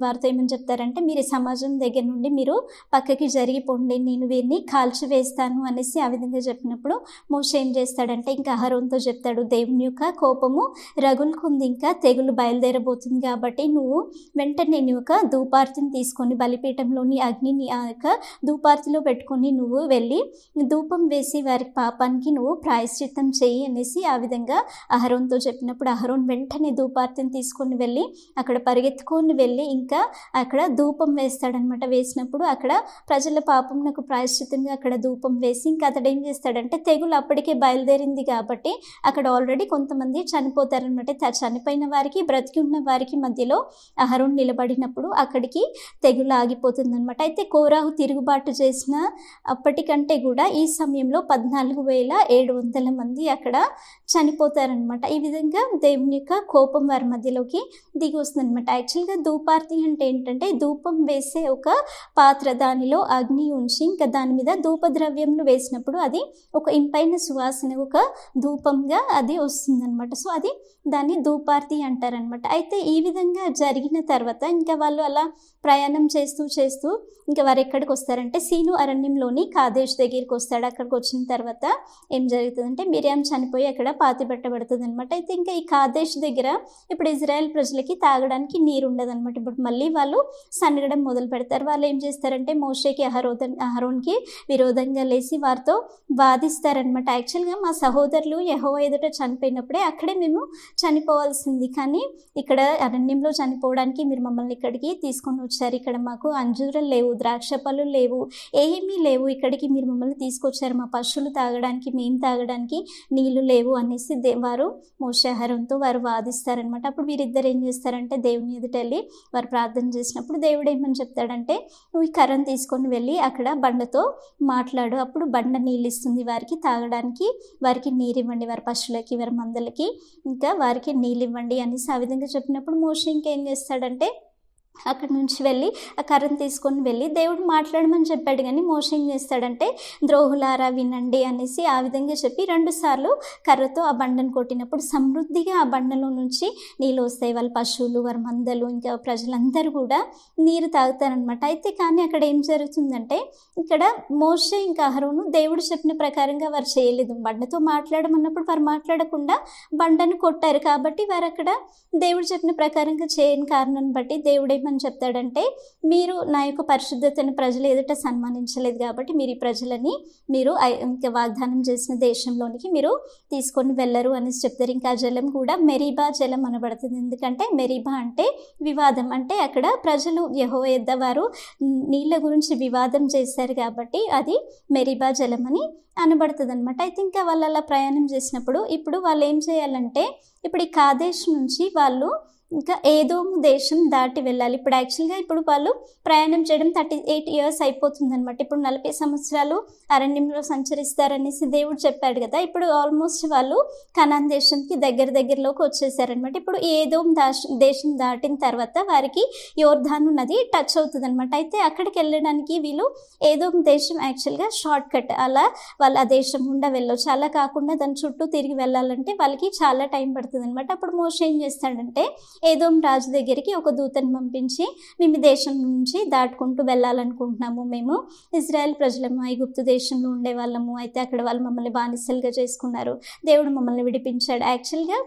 వారితో ఏమని చెప్తారంటే, మీరు సమాజం దగ్గర నుండి మీరు పక్కకి జరిగిపోండి, నేను వీరిని కాల్చివేస్తాను అనేసి ఆ విధంగా చెప్పినప్పుడు మోషే ఏం చేస్తాడంటే, ఇంకా అహరోన్తో చెప్తాడు, దేవుని యొక్క కోపము రగులుకుంది, ఇంకా తెగులు బయలుదేరబోతుంది, కాబట్టి నువ్వు వెంటనే నీ యొక్క ధూపార్తిని తీసుకొని బలిపీఠంలోని అగ్నిని ఆ యొక్క ధూపార్తిలో పెట్టుకొని నువ్వు వెళ్ళి ధూపం వేసి వారి పాపానికి నువ్వు ప్రాయశ్చిత్తం చెయ్యి అనేసి ఆ విధంగా అహరోన్తో చెప్పినప్పుడు అహరోన్ వెంటనే ధూపార్తిని తీసుకొని వెళ్ళి అక్కడ పరిగెత్తుకొని వెళ్ళి ఇంకా అక్కడ ధూపం వేస్తాడనమాట. వేసినప్పుడు అక్కడ ప్రజల పాపం నాకు ప్రాయశ్చిత్తంగా అక్కడ ధూపం వేసి ఇంకా అతడు ఏం చేస్తాడంటే, తెగులు అప్పటికే బయలుదేరింది కాబట్టి అక్కడ ఆల్రెడీ కొంతమంది చనిపోతారనమాట. చనిపోయిన వారికి బ్రతికి ఉన్న వారికి మధ్యలో అహరోన్ నిలబడినప్పుడు అక్కడ అక్కడికి తెగులు ఆగిపోతుంది అనమాట. అయితే కోరాహు తిరుగుబాటు చేసిన అప్పటికంటే కూడా ఈ సమయంలో 14,700 మంది అక్కడ చనిపోతారనమాట. ఈ విధంగా దేవుని యొక్క కోపం వారి మధ్యలోకి దిగి వస్తుంది అనమాట. యాక్చువల్గా ధూపార్తి అంటే ఏంటంటే ధూపం వేసే ఒక పాత్ర, దానిలో అగ్ని ఉంచి ఇంకా దాని మీద ధూపద్రవ్యంను వేసినప్పుడు అది ఒక ఇంపైన సువాసన, ఒక ధూపంగా అది వస్తుందన్నమాట. సో అది దాన్ని ధూపార్తి అంటారనమాట. అయితే ఈ విధంగా జరిగిన తర్వాత ఇంకా వాళ్ళు అలా ప్రయాణం చేస్తూ చేస్తూ ఇంకా వారు ఎక్కడికి వస్తారంటే సీను అరణ్యంలోని కాదేశ్ దగ్గరికి వస్తాడు. అక్కడికి వచ్చిన తర్వాత ఏం జరుగుతుందంటే మిరియాం చనిపోయి అక్కడ పాతి పెట్టబడుతుంది అనమాట. అయితే ఇంకా ఈ కాదేశ్ దగ్గర ఇప్పుడు ఇజ్రాయెల్ ప్రజలకి తాగడానికి నీరు ఉండదు అనమాట. ఇప్పుడు మళ్ళీ వాళ్ళు సనగడం మొదలు పెడతారు. వాళ్ళు ఏం చేస్తారంటే మోషేకి అహరోన్కి విరోధంగా లేచి వారితో వాదిస్తారనమాట. యాక్చువల్గా మా సహోదరులు యెహోవా ఎదుట చనిపోయినప్పుడే అక్కడే మేము చనిపోవాల్సింది, కానీ ఇక్కడ అరణ్యంలో చనిపోవడానికి మీరు మమ్మల్ని ఇక్కడికి తీసుకొని వచ్చారు. ఇక్కడ మాకు అంజూరం లేవు, ద్రాక్ష పళ్ళు లేవు, ఏమీ లేవు, ఇక్కడికి మీరు మమ్మల్ని తీసుకొచ్చారు, మా పశువులు తాగడానికి మేము తాగడానికి నీళ్లు లేవు అనేసి వారు మోషే అహరోన్తో వారు వాదిస్తారనమాట. అప్పుడు వీరిద్దరు ఏం చేస్తారంటే దేవుని ఎదుట వెళ్ళి వారు ప్రార్థన చేసినప్పుడు దేవుడు ఏమని చెప్తాడంటే నువ్వు ఈ కర్రను తీసుకొని వెళ్ళి అక్కడ బండతో మాట్లాడు, అప్పుడు బండ నీళ్ళు ఇస్తుంది వారికి తాగడానికి, వారికి నీరు ఇవ్వండి, వారి పశువులకి వారి మందలకి ఇంకా వారికి నీళ్ళు ఇవ్వండి అనేసి ఆ విధంగా చెప్పినప్పుడు మోషే ఇంకేం చేస్తాడంటే అక్కడి నుంచి వెళ్ళి ఆ కర్రను తీసుకొని వెళ్ళి దేవుడు మాట్లాడమని చెప్పాడు, కానీ మోషే ఏం చేస్తాడంటే ద్రోహులారా వినండి అనేసి ఆ విధంగా చెప్పి 2 సార్లు కర్రతో ఆ బండను కొట్టినప్పుడు సమృద్ధిగా ఆ బండలో నుంచి నీళ్ళు వస్తాయి. వాళ్ళ పశువులు, వారి మందలు ఇంకా ప్రజలందరూ కూడా నీరు తాగుతారనమాట. అయితే కానీ అక్కడ ఏం జరుగుతుందంటే ఇక్కడ మోషే ఇంకా అహరోను దేవుడు చెప్పిన ప్రకారంగా వారు చేయలేదు. బండతో మాట్లాడమన్నప్పుడు వారు మాట్లాడకుండా బండను కొట్టారు. కాబట్టి వారు అక్కడ దేవుడు చెప్పిన ప్రకారంగా చేయని కారణాన్ని బట్టి దేవుడు ఏమని చెప్తాడంటే మీరు నా యొక్క పరిశుద్ధతను ప్రజలు ఎదుట సన్మానించలేదు కాబట్టి మీరు ఈ ప్రజలని మీరు ఇంకా వాగ్దానం చేసిన దేశంలోనికి మీరు తీసుకొని వెళ్ళరు అనేసి చెప్తారు. ఇంకా జలం కూడా మెరీబా జలం అనబడుతుంది. ఎందుకంటే మెరీబా అంటే వివాదం, అంటే అక్కడ ప్రజలు యెహోవా యొద్ద వారు నీళ్ళ గురించి వివాదం చేశారు కాబట్టి అది మెరీబా జలం అని అనబడుతుంది అనమాట. అయితే ఇంకా వాళ్ళు అలా ప్రయాణం చేసినప్పుడు ఇప్పుడు వాళ్ళు ఏం చేయాలంటే ఇప్పుడు ఈ కాదేశ్ నుంచి వాళ్ళు ఇంకా ఏదోము దేశం దాటి వెళ్ళాలి. ఇప్పుడు యాక్చువల్గా ఇప్పుడు వాళ్ళు ప్రయాణం చేయడం 38 years అయిపోతుంది అనమాట. ఇప్పుడు 40 సంవత్సరాలు అరణ్యంలో సంచరిస్తారనేసి దేవుడు చెప్పాడు కదా. ఇప్పుడు ఆల్మోస్ట్ వాళ్ళు కనాన్ దేశంకి దగ్గరలోకి వచ్చేసారనమాట. ఇప్పుడు ఏదోము దేశం దాటిన తర్వాత వారికి యోర్దాను నది టచ్ అవుతుంది అనమాట. అయితే అక్కడికి వెళ్ళడానికి వీళ్ళు ఏదోము దేశం యాక్చువల్గా షార్ట్ కట్, అలా వాళ్ళు ఆ దేశం గుండా వెళ్ళొచ్చు. అలా కాకుండా దాని చుట్టూ తిరిగి వెళ్ళాలంటే వాళ్ళకి చాలా టైం పడుతుంది అనమాట. అప్పుడు మోషే ఏం చేస్తాడంటే ఏదోం రాజు దగ్గరికి ఒక దూతను పంపించి మేము ఈ దేశం నుంచి దాటుకుంటూ వెళ్ళాలనుకుంటున్నాము, మేము ఇజ్రాయెల్ ప్రజలము, ఐగుప్తు దేశంలో ఉండే వాళ్ళము, అయితే అక్కడ వాళ్ళు మమ్మల్ని బానిసలుగా చేసుకున్నారు, దేవుడు మమ్మల్ని విడిపించాడు. యాక్చువల్గా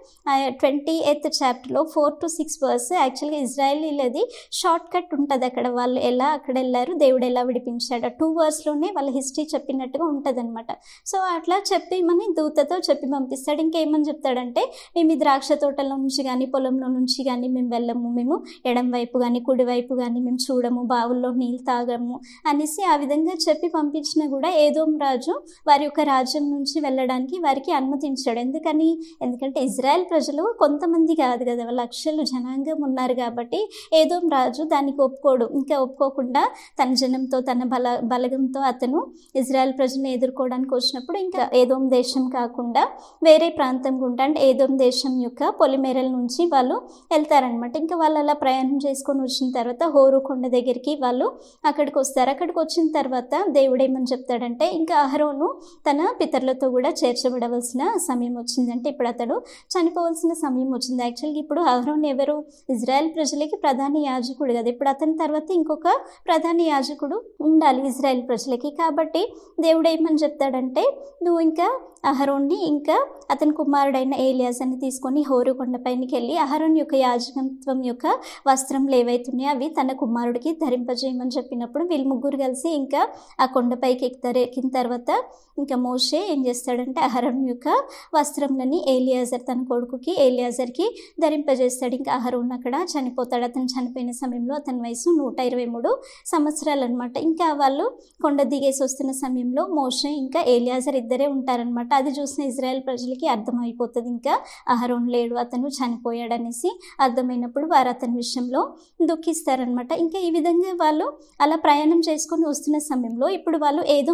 28th chapterలో 4 to 6 verse యాక్చువల్గా ఇజ్రాయలీలది షార్ట్ కట్ ఉంటుంది. అక్కడ వాళ్ళు ఎలా అక్కడ వెళ్ళారు, దేవుడు ఎలా విడిపించాడు, 2 verseలోనే వాళ్ళ హిస్టరీ చెప్పినట్టుగా ఉంటుంది అనమాట. సో అట్లా చెప్పి మన దూతతో చెప్పి పంపిస్తాడు. ఇంకేమని చెప్తాడంటే మేము ఈ ద్రాక్ష తోటలో నుంచి కానీ పొలంలో నుంచి కానీ మేము వెళ్ళము, మేము ఎడం వైపు కానీ కుడి వైపు కానీ మేము చూడము, బావుల్లో నీళ్ళు తాగము అనేసి ఆ విధంగా చెప్పి పంపించినా కూడా ఏదోం రాజు వారి యొక్క రాజ్యం నుంచి వెళ్ళడానికి వారికి అనుమతించాడు. ఎందుకంటే ఇజ్రాయెల్ ప్రజలు కొంతమంది కాదు కదా, లక్షలు జనాంగం ఉన్నారు కాబట్టి ఏదోం రాజు దానికి ఒప్పుకోడు. ఇంకా ఒప్పుకోకుండా తన జనంతో తన బలగంతో అతను ఇజ్రాయెల్ ప్రజలను ఎదుర్కోవడానికి వచ్చినప్పుడు ఇంకా ఏదోం దేశం కాకుండా వేరే ప్రాంతం గుండా అంటే ఏదోం దేశం యొక్క పొలిమేరల నుంచి వాళ్ళు వెళ్తారనమాట. ఇంకా వాళ్ళు అలా ప్రయాణం చేసుకొని వచ్చిన తర్వాత హోరు కొండ దగ్గరికి వాళ్ళు అక్కడికి వస్తారు. అక్కడికి వచ్చిన తర్వాత దేవుడు ఏమని చెప్తాడంటే ఇంకా అహరోను తన పితరులతో కూడా చేర్చబడవలసిన సమయం వచ్చిందంటే ఇప్పుడు అతడు చనిపోవలసిన సమయం వచ్చింది. యాక్చువల్గా ఇప్పుడు అహరోను ఎవరు, ఇజ్రాయెల్ ప్రజలకి ప్రధాన యాజకుడు కదా. ఇప్పుడు అతని తర్వాత ఇంకొక ప్రధాన యాజకుడు ఉండాలి ఇజ్రాయెల్ ప్రజలకి. కాబట్టి దేవుడు ఏమని చెప్తాడంటే నువ్వు ఇంకా అహరోన్ని ఇంకా అతని కుమారుడైన ఏలియాజర్ని తీసుకొని హోరు కొండపైనకి వెళ్ళి అహరోన్ యొక్క యాజకత్వం యొక్క వస్త్రంలు ఏవైతున్నాయో అవి తన కుమారుడికి ధరింపజేయమని చెప్పినప్పుడు వీళ్ళు ముగ్గురు కలిసి ఇంకా ఆ కొండపైకి ఎక్కుతారు. ఎక్కిన తర్వాత ఇంకా మోషే ఏం చేస్తాడంటే అహరోన్ యొక్క వస్త్రంలని ఏలియాజర్ తన కొడుకుకి ఏలియాజర్కి ధరింపజేస్తాడు. ఇంకా అహరోన్ అక్కడ చనిపోతాడు. అతను చనిపోయిన సమయంలో అతని వయసు 123 సంవత్సరాలు అనమాట. ఇంకా వాళ్ళు కొండ దిగేసి వస్తున్న సమయంలో మోషే ఇంకా ఏలియాజర్ ఇద్దరే ఉంటారనమాట. అది చూసిన ఇజ్రాయెల్ ప్రజలకి అర్థమైపోతుంది, ఇంకా అహరోన్ లేడు, అతను చనిపోయాడు అనేసి అర్థమైనప్పుడు వారు అతని విషయంలో దుఃఖిస్తారనమాట. ఇంకా ఈ విధంగా వాళ్ళు అలా ప్రయాణం చేసుకొని వస్తున్న సమయంలో ఇప్పుడు వాళ్ళు ఏదో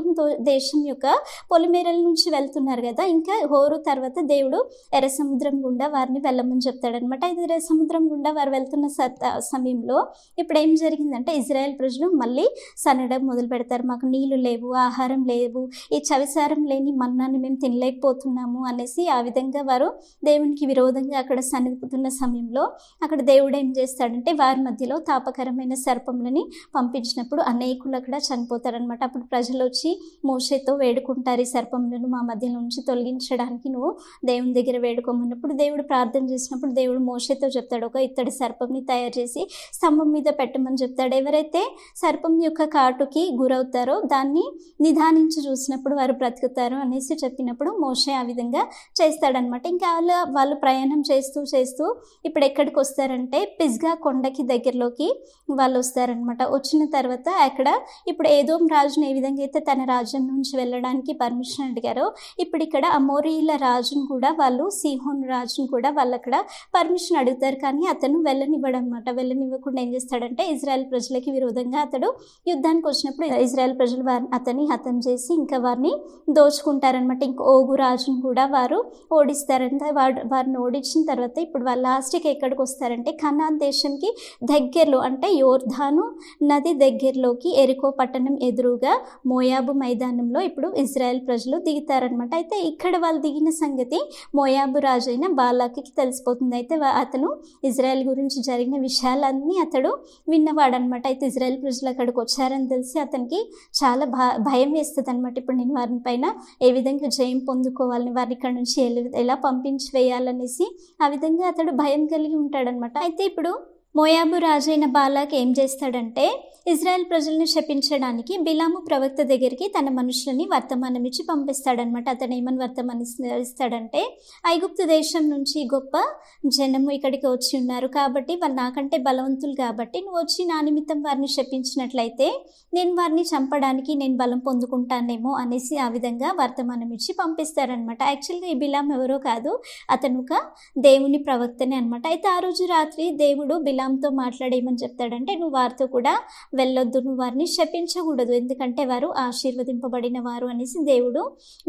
దేశం యొక్క పొలిమేరల నుంచి వెళ్తున్నారు కదా. ఇంకా హోరు తర్వాత దేవుడు ఎర్ర సముద్రం గుండా వారిని వెళ్ళమని చెప్తాడనమాట. ఇది ఎర్ర సముద్రం గుండా వారు వెళ్తున్న సమయంలో ఇప్పుడు ఏం జరిగిందంటే ఇజ్రాయెల్ ప్రజలు మళ్ళీ సనడం మొదలు పెడతారు. మాకు నీళ్లు లేవు, ఆహారం లేవు, ఈ చవిసారం లేని మన్నాన్ని మేము తినలేకపోతున్నాము అనేసి ఆ విధంగా వారు దేవునికి విరోధంగా అక్కడ సనుగుతున్న సమయంలో అక్కడ దేవుడు ఏం చేస్తాడంటే వారి మధ్యలో తాపకరమైన సర్పములని పంపించినప్పుడు అనేకులు అక్కడ చనిపోతారనమాట. అప్పుడు ప్రజలు వచ్చి మోషేతో వేడుకుంటారు, ఈ సర్పములను మా మధ్య నుంచి తొలగించడానికి నువ్వు దేవుని దగ్గర వేడుకోమన్నప్పుడు దేవుడు ప్రార్థన చేసినప్పుడు దేవుడు మోషేతో చెప్తాడు, ఒక ఇత్తడి సర్పంని తయారు చేసి స్తంభం మీద పెట్టమని చెప్తాడు. ఎవరైతే సర్పం యొక్క కాటుకి గురవుతారో దాన్ని నిదానించి చూసినప్పుడు వారు బ్రతుకుతారు అనేసి చెప్పినప్పుడు మోషే ఆ విధంగా చేస్తాడనమాట. ఇంకా వాళ్ళు ప్రయాణం చేస్తూ చేస్తూ ఇప్పుడు ఎక్కడికి వస్తారంటే పిస్గా కొండకి దగ్గరలోకి వాళ్ళు వస్తారనమాట. వచ్చిన తర్వాత అక్కడ ఇప్పుడు ఏదోం రాజును ఏ విధంగా అయితే తన రాజ్యం నుంచి వెళ్ళడానికి పర్మిషన్ అడిగారో ఇప్పుడు ఇక్కడ అమోరీల రాజును కూడా వాళ్ళు సీహోన్ రాజును కూడా వాళ్ళు అక్కడ పర్మిషన్ అడుగుతారు. కానీ అతను వెళ్ళనివ్వడం అనమాట. వెళ్ళనివ్వకుండా ఏం చేస్తాడంటే ఇజ్రాయెల్ ప్రజలకి విరోధంగా అతడు యుద్ధానికి వచ్చినప్పుడు ఇజ్రాయెల్ ప్రజలు అతన్ని హతం చేసి ఇంకా వారిని దోచుకుంటారనమాట. ఇంకా ఓగు రాజును కూడా వారు ఓడిస్తారంట. వారిని ఓడించిన తర్వాత ఇప్పుడు వాళ్ళు లాస్ట్కి ఎక్కడికి వస్తారంటే కనాన్ దేశంకి దగ్గరలో అంటే యోర్ధాను నది దగ్గరలోకి ఎరికో పట్టణం ఎదురుగా మోయాబు మైదానంలో ఇప్పుడు ఇజ్రాయెల్ ప్రజలు దిగుతారనమాట. అయితే ఇక్కడ వాళ్ళు దిగిన సంగతి మోయాబు రాజు అయిన బాలాకి తెలిసిపోతుంది. అయితే అతను ఇజ్రాయెల్ గురించి జరిగిన విషయాలన్నీ అతడు విన్నవాడనమాట. అయితే ఇజ్రాయెల్ ప్రజలు అక్కడికి వచ్చారని తెలిసి అతనికి చాలా భయం వేస్తుంది అనమాట. ఇప్పుడు నేను వారిని పైన ఏ విధంగా జయం పొందుకోవాలని, వారిని ఇక్కడ నుంచి ఎలా పంపించి వేయాలనేసి ఆ విధంగా అతడు భయం కలిగి ఉంటాడనమాట. అయితే ఇప్పుడు మోయాబు రాజైన బాలాక్ ఏం చేస్తాడంటే ఇజ్రాయెల్ ప్రజల్ని శపించడానికి బిలాము ప్రవక్త దగ్గరికి తన మనుషులని వర్తమానం ఇచ్చి పంపిస్తాడనమాట. అతను ఏమని వర్తమానం ఇస్తాడంటే ఐగుప్తు దేశం నుంచి గొప్ప జనము ఇక్కడికి వచ్చి ఉన్నారు కాబట్టి వాళ్ళు నాకంటే బలవంతులు కాబట్టి నువ్వు వచ్చి నా నిమిత్తం వారిని శపించినట్లయితే నేను వారిని చంపడానికి నేను బలం పొందుకుంటానేమో అనేసి ఆ విధంగా వర్తమానం ఇచ్చి పంపిస్తారనమాట. యాక్చువల్గా ఈ బిలాం ఎవరో కాదు, అతను ఒక దేవుని ప్రవక్తనే అనమాట. అయితే ఆ రోజు రాత్రి దేవుడు బిలాంతో మాట్లాడేమని చెప్తాడంటే నువ్వు వారితో కూడా వెళ్ళొద్దు, నువ్వు వారిని శపించకూడదు, ఎందుకంటే వారు ఆశీర్వదింపబడిన వారు అనేసి దేవుడు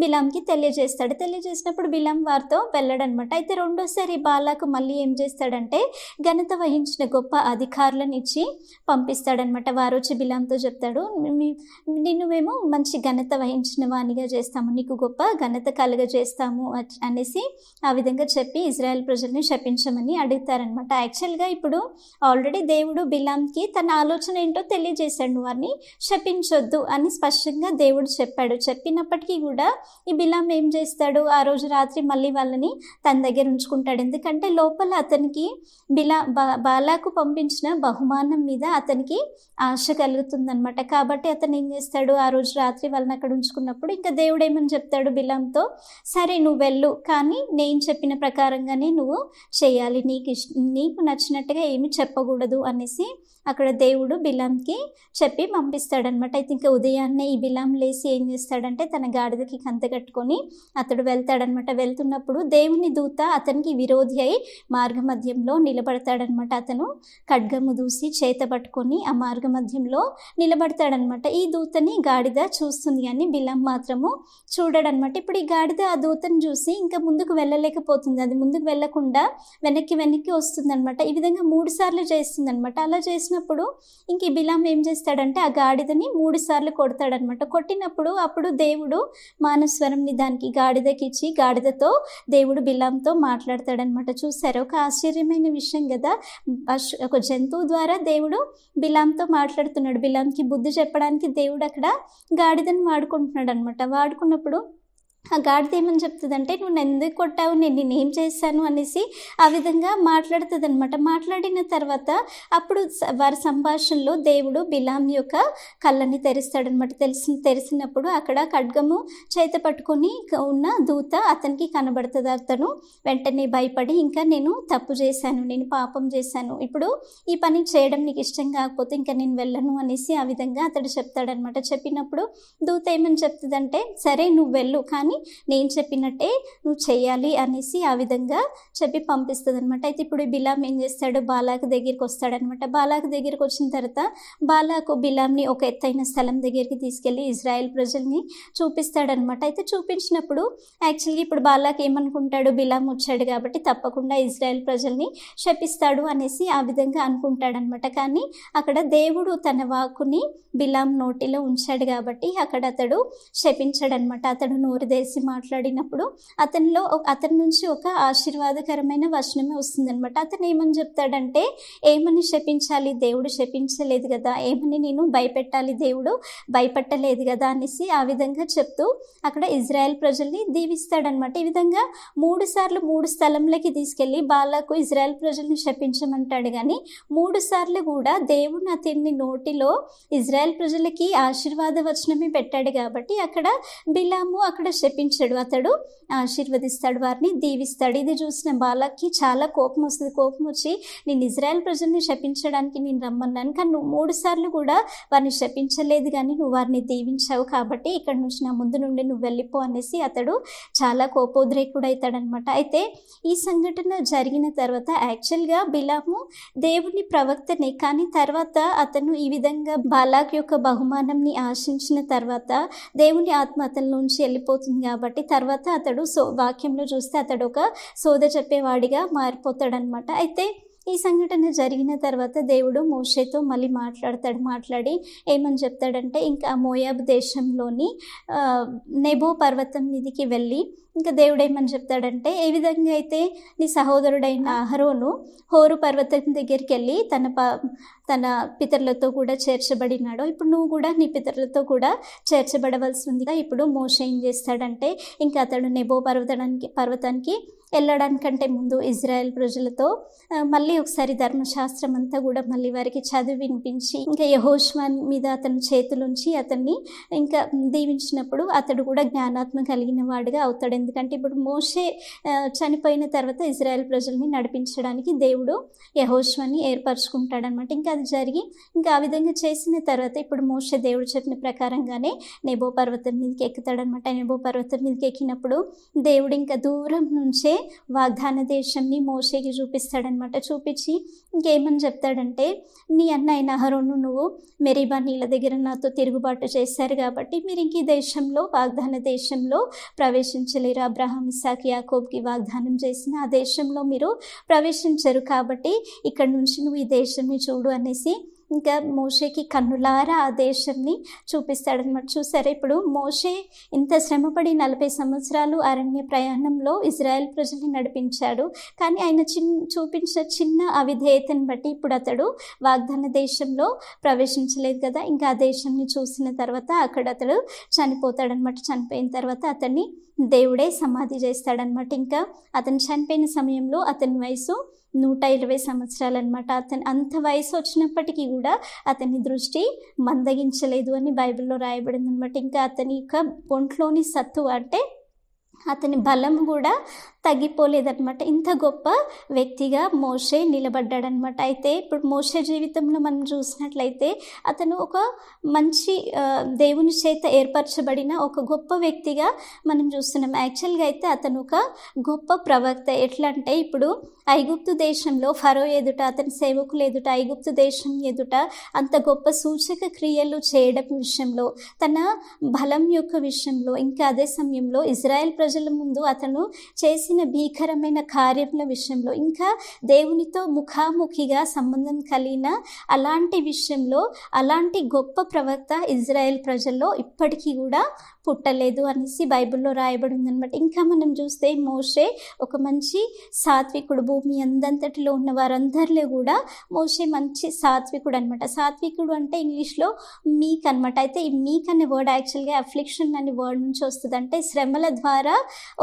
బిలాంకి తెలియజేస్తాడు. తెలియజేసినప్పుడు బిలాం వారితో వెళ్ళడనమాట. అయితే రెండోసారి బాలాకు మళ్ళీ ఏం చేస్తాడంటే ఘనత వహించిన గొప్ప అధికారులను ఇచ్చి పంపిస్తాడనమాట. వారు వచ్చి బిలాంతో చెప్తాడు, నిన్ను మేము మంచి ఘనత వహించిన వానిగా చేస్తాము, నీకు గొప్ప ఘనత కలుగజేస్తాము అనేసి ఆ విధంగా చెప్పి ఇజ్రాయెల్ ప్రజల్ని శపించమని అడుగుతారనమాట. యాక్చువల్గా ఇప్పుడు ఆల్రెడీ దేవుడు బిలాంకి తన ఆలోచన ఏంటో తెలియజేశాడు, వారిని శపించొద్దు అని స్పష్టంగా దేవుడు చెప్పాడు. చెప్పినప్పటికీ కూడా ఈ బిలాం ఏం చేస్తాడు, ఆ రోజు రాత్రి మళ్ళీ వాళ్ళని తన దగ్గర ఉంచుకుంటాడు. ఎందుకంటే లోపల అతనికి బాలాకు పంపించిన బహుమానం మీద అతనికి ఆశ కలుగుతుందనమాట. కాబట్టి అతను ఏం చేస్తాడు, ఆ రోజు రాత్రి వాళ్ళని అక్కడ ఉంచుకున్నప్పుడు ఇంకా దేవుడు ఏమని చెప్తాడు బిలాంతో, సరే నువ్వు వెళ్ళు, కానీ నేను చెప్పిన ప్రకారంగానే నువ్వు చేయాలి, నీకు నచ్చినట్టుగా ఏమి చెప్పకూడదు అనేసి అక్కడ దేవుడు బిలాంకి చెప్పి పంపిస్తాడనమాట. అయితే ఇంకా ఉదయాన్నే ఈ బిలాం లేసి ఏం చేస్తాడంటే తన గాడిదకి కంత కట్టుకొని అతడు వెళ్తాడనమాట. వెళ్తున్నప్పుడు దేవుని దూత అతనికి విరోధి అయి మార్గ మధ్యంలో నిలబడతాడనమాట. అతను ఖడ్గము దూసి చేత పట్టుకొని ఆ మార్గ మధ్యంలో నిలబడతాడనమాట. ఈ దూతని గాడిద చూస్తుంది కానీ బిలాం మాత్రము చూడడనమాట. ఇప్పుడు ఈ గాడిద ఆ దూతను చూసి ఇంకా ముందుకు వెళ్ళలేకపోతుంది, అది ముందుకు వెళ్ళకుండా వెనక్కి వస్తుందనమాట. ఈ విధంగా 3 సార్లు చేస్తుందనమాట. అలా చేసినప్పుడు ఇంక ఈ బిలాం ఏం చేస్తాడంటే ఆ గాడిదని 3 సార్లు కొడతాడనమాట. కొట్టినప్పుడు అప్పుడు దేవుడు మానస్వరంని దానికి గాడిదకి ఇచ్చి గాడిదతో దేవుడు బిలాంతో మాట్లాడతాడనమాట. చూసారు, ఒక ఆశ్చర్యమైన విషయం కదా, ఒక జంతువు ద్వారా దేవుడు బిలాంతో మాట్లాడుతున్నాడు. బిలాంకి బుద్ధి చెప్పడానికి దేవుడు అక్కడ గాడిదని వాడుకుంటున్నాడు అనమాట. వాడుకున్నప్పుడు ఆ గాడిద ఏమని చెప్తుందంటే నువ్వు ఎందుకు కొట్టావు, నేనేం చేశాను అనేసి ఆ విధంగా మాట్లాడుతుంది అనమాట. మాట్లాడిన తర్వాత అప్పుడు వారి సంభాషణలో దేవుడు బిలాం యొక్క కళ్ళని తెరుస్తాడనమాట. తెరిసినప్పుడు అక్కడ ఖడ్గము చేత పట్టుకొని ఉన్న దూత అతనికి కనబడుతుంది. అతను వెంటనే భయపడి ఇంకా నేను తప్పు చేశాను, నేను పాపం చేశాను, ఇప్పుడు ఈ పని చేయడం నీకు ఇష్టం కాకపోతే ఇంకా నేను వెళ్ళను అనేసి ఆ విధంగా అతడు చెప్తాడనమాట. చెప్పినప్పుడు దూత ఏమని చెప్తుందంటే సరే నువ్వు వెళ్ళు, కానీ కానీ నేను చెప్పినట్టే నువ్వు చెయ్యాలి అనేసి ఆ విధంగా చెప్పి పంపిస్తుంది అనమాట. అయితే ఇప్పుడు బిలాం ఏం చేస్తాడు, బాలాకు దగ్గరికి వస్తాడనమాట. బాలాకు దగ్గరికి వచ్చిన తర్వాత బాలాకు బిలాంని ఒక ఎత్తైన స్థలం దగ్గరికి తీసుకెళ్ళి ఇజ్రాయెల్ ప్రజల్ని చూపిస్తాడనమాట. అయితే చూపించినప్పుడు యాక్చువల్గా ఇప్పుడు బాలాకు ఏమనుకుంటాడు, బిలాం వచ్చాడు కాబట్టి తప్పకుండా ఇజ్రాయెల్ ప్రజల్ని శపిస్తాడు అనేసి ఆ విధంగా అనుకుంటాడనమాట. కానీ అక్కడ దేవుడు తన వాక్కుని బిలాం నోటిలో ఉంచాడు కాబట్టి అక్కడ అతడు శపించాడనమాట. అతడు నోరు తెరిచి మాట్లాడినప్పుడు అతని నుంచి ఒక ఆశీర్వాదకరమైన వచనమే వస్తుందనమాట. అతను ఏమని చెప్తాడంటే, ఏమని శపించాలి, దేవుడు శపించలేదు కదా, ఏమని నేను భయపెట్టాలి, దేవుడు భయపెట్టలేదు కదా అనేసి ఆ విధంగా చెప్తూ అక్కడ ఇజ్రాయెల్ ప్రజల్ని దీవిస్తాడనమాట. ఈ విధంగా 3 సార్లు 3 స్థలంలోకి తీసుకెళ్ళి బాలాకు ఇజ్రాయెల్ ప్రజల్ని శపించమంటాడు. కానీ 3 సార్లు కూడా దేవుడు అతని నోటిలో ఇజ్రాయెల్ ప్రజలకి ఆశీర్వాద వచనమే పెట్టాడు కాబట్టి అక్కడ బిలాము అక్కడ శపించాడు, అతడు ఆశీర్వదిస్తాడు, వారిని దీవిస్తాడు. ఇది చూసిన బాలాకి చాలా కోపం వస్తుంది. కోపం వచ్చి, నేను ఇజ్రాయెల్ ప్రజల్ని శపించడానికి నేను రమ్మన్నాను, కానీ నువ్వు 3 సార్లు కూడా వారిని శపించలేదు, కానీ నువ్వు వారిని దీవించావు, కాబట్టి ఇక్కడ నుంచి నా ముందు నుండి నువ్వు వెళ్ళిపో అనేసి అతడు చాలా కోపోద్రేకుడు అవుతాడనమాట. అయితే ఈ సంఘటన జరిగిన తర్వాత యాక్చువల్గా బిలాము దేవుని ప్రవక్తనే, కానీ తర్వాత అతను ఈ విధంగా బాలాక్ యొక్క బహుమానంని ఆశించిన తర్వాత దేవుని ఆత్మ అతని నుంచి వెళ్ళిపోతుంది కాబట్టి తర్వాత అతడు వాక్యంలో చూస్తే అతడు ఒక సోద చెప్పేవాడిగా మారిపోతాడనమాట. అయితే ఈ సంఘటన జరిగిన తర్వాత దేవుడు మోషేతో మళ్ళీ మాట్లాడి ఏమని చెప్తాడంటే, ఇంకా మోయాబ్ దేశంలోని నెబో పర్వతం మీదికి వెళ్ళి ఇంకా దేవుడు ఏమని చెప్తాడంటే, ఏ విధంగా అయితే నీ సహోదరుడైన అహరోను హోరు పర్వతం దగ్గరికి వెళ్ళి తన పితరులతో కూడా చేర్చబడినాడో, ఇప్పుడు నువ్వు కూడా నీ పితరులతో కూడా చేర్చబడవలసి ఉంది. ఇప్పుడు మోషే ఏం చేస్తాడంటే, ఇంకా అతడు నెబో పర్వతానికి వెళ్ళడానికంటే ముందు ఇజ్రాయెల్ ప్రజలతో మళ్ళీ ఒకసారి ధర్మశాస్త్రం అంతా కూడా మళ్ళీ వారికి చదివి వినిపించి ఇంకా యెహోషువ మీద అతని చేతులుంచి అతన్ని ఇంకా దీవించినప్పుడు అతడు కూడా జ్ఞానాత్మ కలిగిన వాడిగా అవుతాడు. ఎందుకంటే ఇప్పుడు మోషే చనిపోయిన తర్వాత ఇజ్రాయెల్ ప్రజల్ని నడిపించడానికి దేవుడు యెహోషువని ఏర్పరచుకుంటాడనమాట. ఇంకా అది జరిగి ఇంకా ఆ విధంగా చేసిన తర్వాత ఇప్పుడు మోషే దేవుడు చెప్పిన ప్రకారంగానే నెబో పర్వతం మీదకి ఎక్కుతాడనమాట. నెబో పర్వతం మీదకి ఎక్కినప్పుడు దేవుడు ఇంకా దూరం నుంచే వాగ్దాన దేశంని మోషేకి చూపిస్తాడనమాట. చూపించి ఇంకేమని చెప్తాడంటే, నీ అన్న అయిన అహరోను నువ్వు మెరీబా నీళ్ళ దగ్గర నాతో తిరుగుబాటు చేశారు కాబట్టి మీరు ఇంక ఈ దేశంలో వాగ్దాన దేశంలో ప్రవేశించలేరు. అబ్రహాం ఇస్సాకు యాకోబుకి వాగ్దానం చేసిన ఆ దేశంలో మీరు ప్రవేశించరు, కాబట్టి ఇక్కడ నుంచి నువ్వు ఈ దేశాన్ని చూడు అనేసి ఇంకా మోషేకి కన్నులారా ఆ దేశాన్ని చూపిస్తాడనమాట. చూసారా, ఇప్పుడు మోషే ఇంత శ్రమపడి 40 సంవత్సరాలు అరణ్య ప్రయాణంలో ఇజ్రాయెల్ ప్రజల్ని నడిపించాడు. కానీ ఆయన చూపించిన చిన్న అవిధేయతను బట్టి ఇప్పుడు అతడు వాగ్దాన దేశంలో ప్రవేశించలేదు కదా. ఇంకా ఆ దేశాన్ని చూసిన తర్వాత అక్కడ అతడు చనిపోతాడనమాట. చనిపోయిన తర్వాత అతన్ని దేవుడే సమాధి చేస్తాడనమాట. ఇంకా అతను చనిపోయిన సమయంలో అతని వయసు 120 సంవత్సరాలు అనమాట. అతను అంత వయసు వచ్చినప్పటికీ కూడా అతని దృష్టి మందగించలేదు అని బైబిల్లో రాయబడింది అనమాట. ఇంకా అతని యొక్క ఒంట్లోని సత్తు అంటే అతని బలం కూడా తగ్గిపోలేదన్నమాట. ఇంత గొప్ప వ్యక్తిగా మోషే నిలబడ్డాడనమాట. అయితే ఇప్పుడు మోషే జీవితంలో మనం చూసినట్లయితే అతను ఒక మంచి దేవుని చేత ఏర్పరచబడిన ఒక గొప్ప వ్యక్తిగా మనం చూస్తున్నాం. యాక్చువల్గా అయితే అతను ఒక గొప్ప ప్రవక్త. ఎట్లా అంటే, ఇప్పుడు ఐగుప్తు దేశంలో ఫరో ఎదుట, అతని సేవకులు ఎదుట, ఐగుప్తు దేశం ఎదుట అంత గొప్ప సూచక క్రియలు చేయడం విషయంలో, తన బలం యొక్క విషయంలో, ఇంకా అదే సమయంలో ఇజ్రాయెల్ ప్రజల ముందు అతను చేసిన భీకరమైన కార్యముల విషయంలో, ఇంకా దేవునితో ముఖాముఖిగా సంబంధం కలిగిన అలాంటి విషయంలో అలాంటి గొప్ప ప్రవక్త ఇజ్రాయెల్ ప్రజల్లో ఇప్పటికీ కూడా పుట్టలేదు అనేసి బైబిల్లో రాయబడి ఉందన్నమాట. ఇంకా మనం చూస్తే మోషే ఒక మంచి సాత్వికుడు. భూమి అందంతటిలో ఉన్న వారందరిలో కూడా మోషే మంచి సాత్వికుడు అనమాట. సాత్వికుడు అంటే ఇంగ్లీష్లో మీక్ అనమాట. అయితే ఈ మీక్ అనే వర్డ్ యాక్చువల్గా అఫ్లిక్షన్ అనే వర్డ్ నుంచి వస్తుంది. అంటే శ్రమల ద్వారా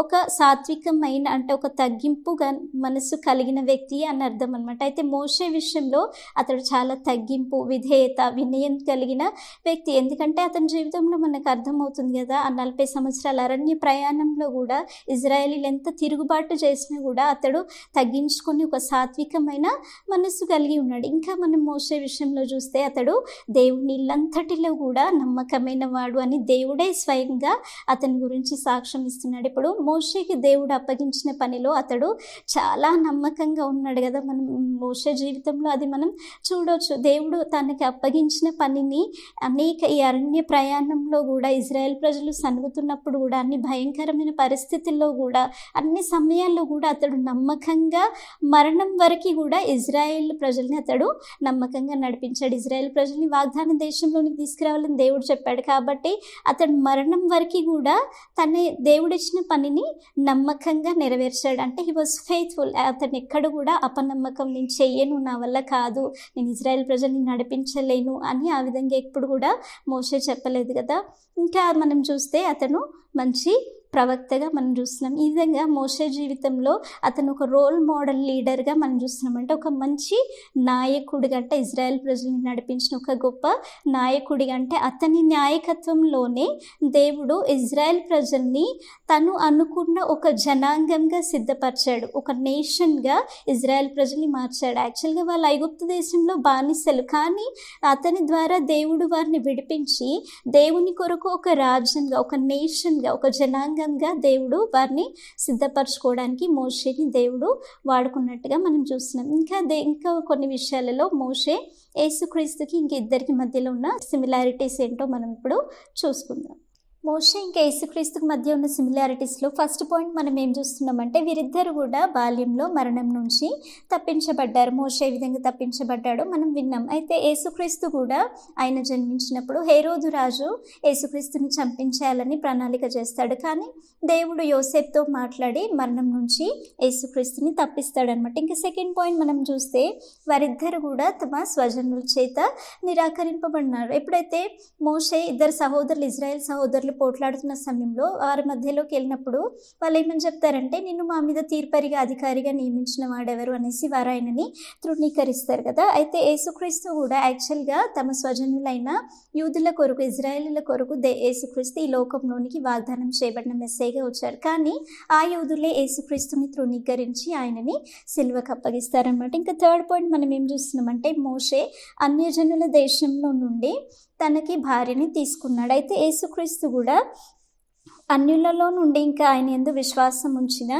ఒక సాత్వికమైన అంటే ఒక తగ్గింపుగా మనసు కలిగిన వ్యక్తి అని అర్థం అనమాట. అయితే మోషే విషయంలో అతడు చాలా తగ్గింపు, విధేయత, వినయం కలిగిన వ్యక్తి. ఎందుకంటే అతని జీవితంలో మనకు అర్థమవుతుంది కదా, ఆ 40 సంవత్సరాల అరణ్య ప్రయాణంలో కూడా ఇజ్రాయేలీలు ఎంత తిరుగుబాటు చేసినా కూడా అతడు తగ్గించుకొని ఒక సాత్వికమైన మనస్సు కలిగి ఉన్నాడు. ఇంకా మనం మోషే విషయంలో చూస్తే అతడు దేవుని ఇల్లంతటిలో కూడా నమ్మకమైన వాడు అని దేవుడే స్వయంగా అతని గురించి సాక్ష్యం ఇస్తున్నాడు. ఇప్పుడు మోషేకి దేవుడు అప్పగించిన పనిలో అతడు చాలా నమ్మకంగా ఉన్నాడు కదా. మనం మోషే జీవితంలో అది మనం చూడవచ్చు. దేవుడు తనకి అప్పగించిన పనిని ఈ అరణ్య ప్రయాణంలో కూడా ఇజ్రాయెల్ ప్రజలు సనుగుతున్నప్పుడు కూడా అన్ని భయంకరమైన పరిస్థితుల్లో కూడా అన్ని సమయాల్లో కూడా అతడు నమ్మకంగా మరణం వరకు కూడా ఇజ్రాయెల్ ప్రజల్ని అతడు నమ్మకంగా నడిపించాడు. ఇజ్రాయెల్ ప్రజల్ని వాగ్దాన దేశంలోనికి తీసుకురావాలని దేవుడు చెప్పాడు కాబట్టి అతడు మరణం వరకు కూడా తన దేవుడిచ్చిన పనిని నమ్మకంగా నెరవేర్చాడు. అంటే హీ వాజ్ ఫెయిత్ఫుల్. అతను ఎక్కడ కూడా అపనమ్మకం, నేను చెయ్యను, నా వల్ల కాదు, నేను ఇజ్రాయెల్ ప్రజల్ని నడిపించలేను అని ఆ విధంగా ఎప్పుడు కూడా మోషే చెప్పలేదు కదా. ఇంకా మనం చూస్తే అతను మంచి ప్రవక్తగా మనం చూస్తున్నాం. ఈ విధంగా మోషే జీవితంలో అతను ఒక రోల్ మోడల్ లీడర్గా మనం చూస్తున్నాం. అంటే ఒక మంచి నాయకుడిగా, అంటే ఇజ్రాయెల్ ప్రజల్ని నడిపించిన ఒక గొప్ప నాయకుడిగా, అంటే అతని నాయకత్వంలోనే దేవుడు ఇజ్రాయెల్ ప్రజల్ని తను అనుకున్న ఒక జనాంగంగా సిద్ధపరిచాడు. ఒక నేషన్గా ఇజ్రాయెల్ ప్రజల్ని మార్చాడు. యాక్చువల్గా వాళ్ళు ఐగుప్తు దేశంలో బానిసలు, కానీ అతని ద్వారా దేవుడు వారిని విడిపించి దేవుని కొరకు ఒక రాజ్యంగా, ఒక నేషన్గా, ఒక జనాంగంగా దేవుడు వారిని సిద్ధపరచుకోవడానికి మోషేని దేవుడు వాడుకున్నట్టుగా మనం చూస్తున్నాం. ఇంకా కొన్ని విషయాలలో మోషే యేసుక్రీస్తుకి ఇంక ఇద్దరికి మధ్యలో ఉన్న సిమిలారిటీస్ ఏంటో మనం ఇప్పుడు చూసుకుందాం. మోషే ఇంకా యేసుక్రీస్తుకి మధ్య ఉన్న సిమిలారిటీస్లో ఫస్ట్ పాయింట్ మనం ఏం చూస్తున్నామంటే వీరిద్దరు కూడా బాల్యంలో మరణం నుంచి తప్పించబడ్డారు. మోషే ఏ విధంగా తప్పించబడ్డాడో మనం విన్నాం. అయితే యేసుక్రీస్తు కూడా ఆయన జన్మించినప్పుడు హేరోదు రాజు యేసుక్రీస్తుని చంపించేయాలని ప్రణాళిక చేస్తాడు. కానీ దేవుడు యోసేపుతో మాట్లాడి మరణం నుంచి యేసుక్రీస్తుని తప్పిస్తాడనమాట. ఇంకా సెకండ్ పాయింట్ మనం చూస్తే వారిద్దరు కూడా తమ స్వజనుల చేత నిరాకరింపబడినారు. ఎప్పుడైతే మోషే ఇద్దరు సహోదరులు, ఇజ్రాయెల్ సహోదరులు పోట్లాడుతున్న సమయంలో వారి మధ్యలోకి వెళ్ళినప్పుడు వాళ్ళు ఏమని చెప్తారంటే, నిన్ను మా మీద తీర్పరిగా అధికారిగా నియమించిన వాడెవరు అనేసి వారు ఆయనని తృణీకరిస్తారు కదా. అయితే యేసుక్రీస్తు కూడా యాక్చువల్గా తమ స్వజనులైన యూదుల కొరకు, ఇజ్రాయేలీల కొరకు యేసుక్రీస్తు ఈ లోకంలోనికి వాగ్దానం చేయబడిన మెస్సేగా వచ్చారు. కానీ ఆ యూదులే యేసుక్రీస్తుని తృణీకరించి ఆయనని సిలువకు అప్పగిస్తారనమాట. ఇంకా థర్డ్ పాయింట్ మనం ఏం చూస్తున్నామంటే మోషే అన్యజనుల దేశంలో నుండి తనకి భార్యని తీసుకున్నాడు. అయితే యేసుక్రీస్తు కూడా అన్యులలో నుండి ఇంకా ఆయన యందు విశ్వాసం ఉంచిన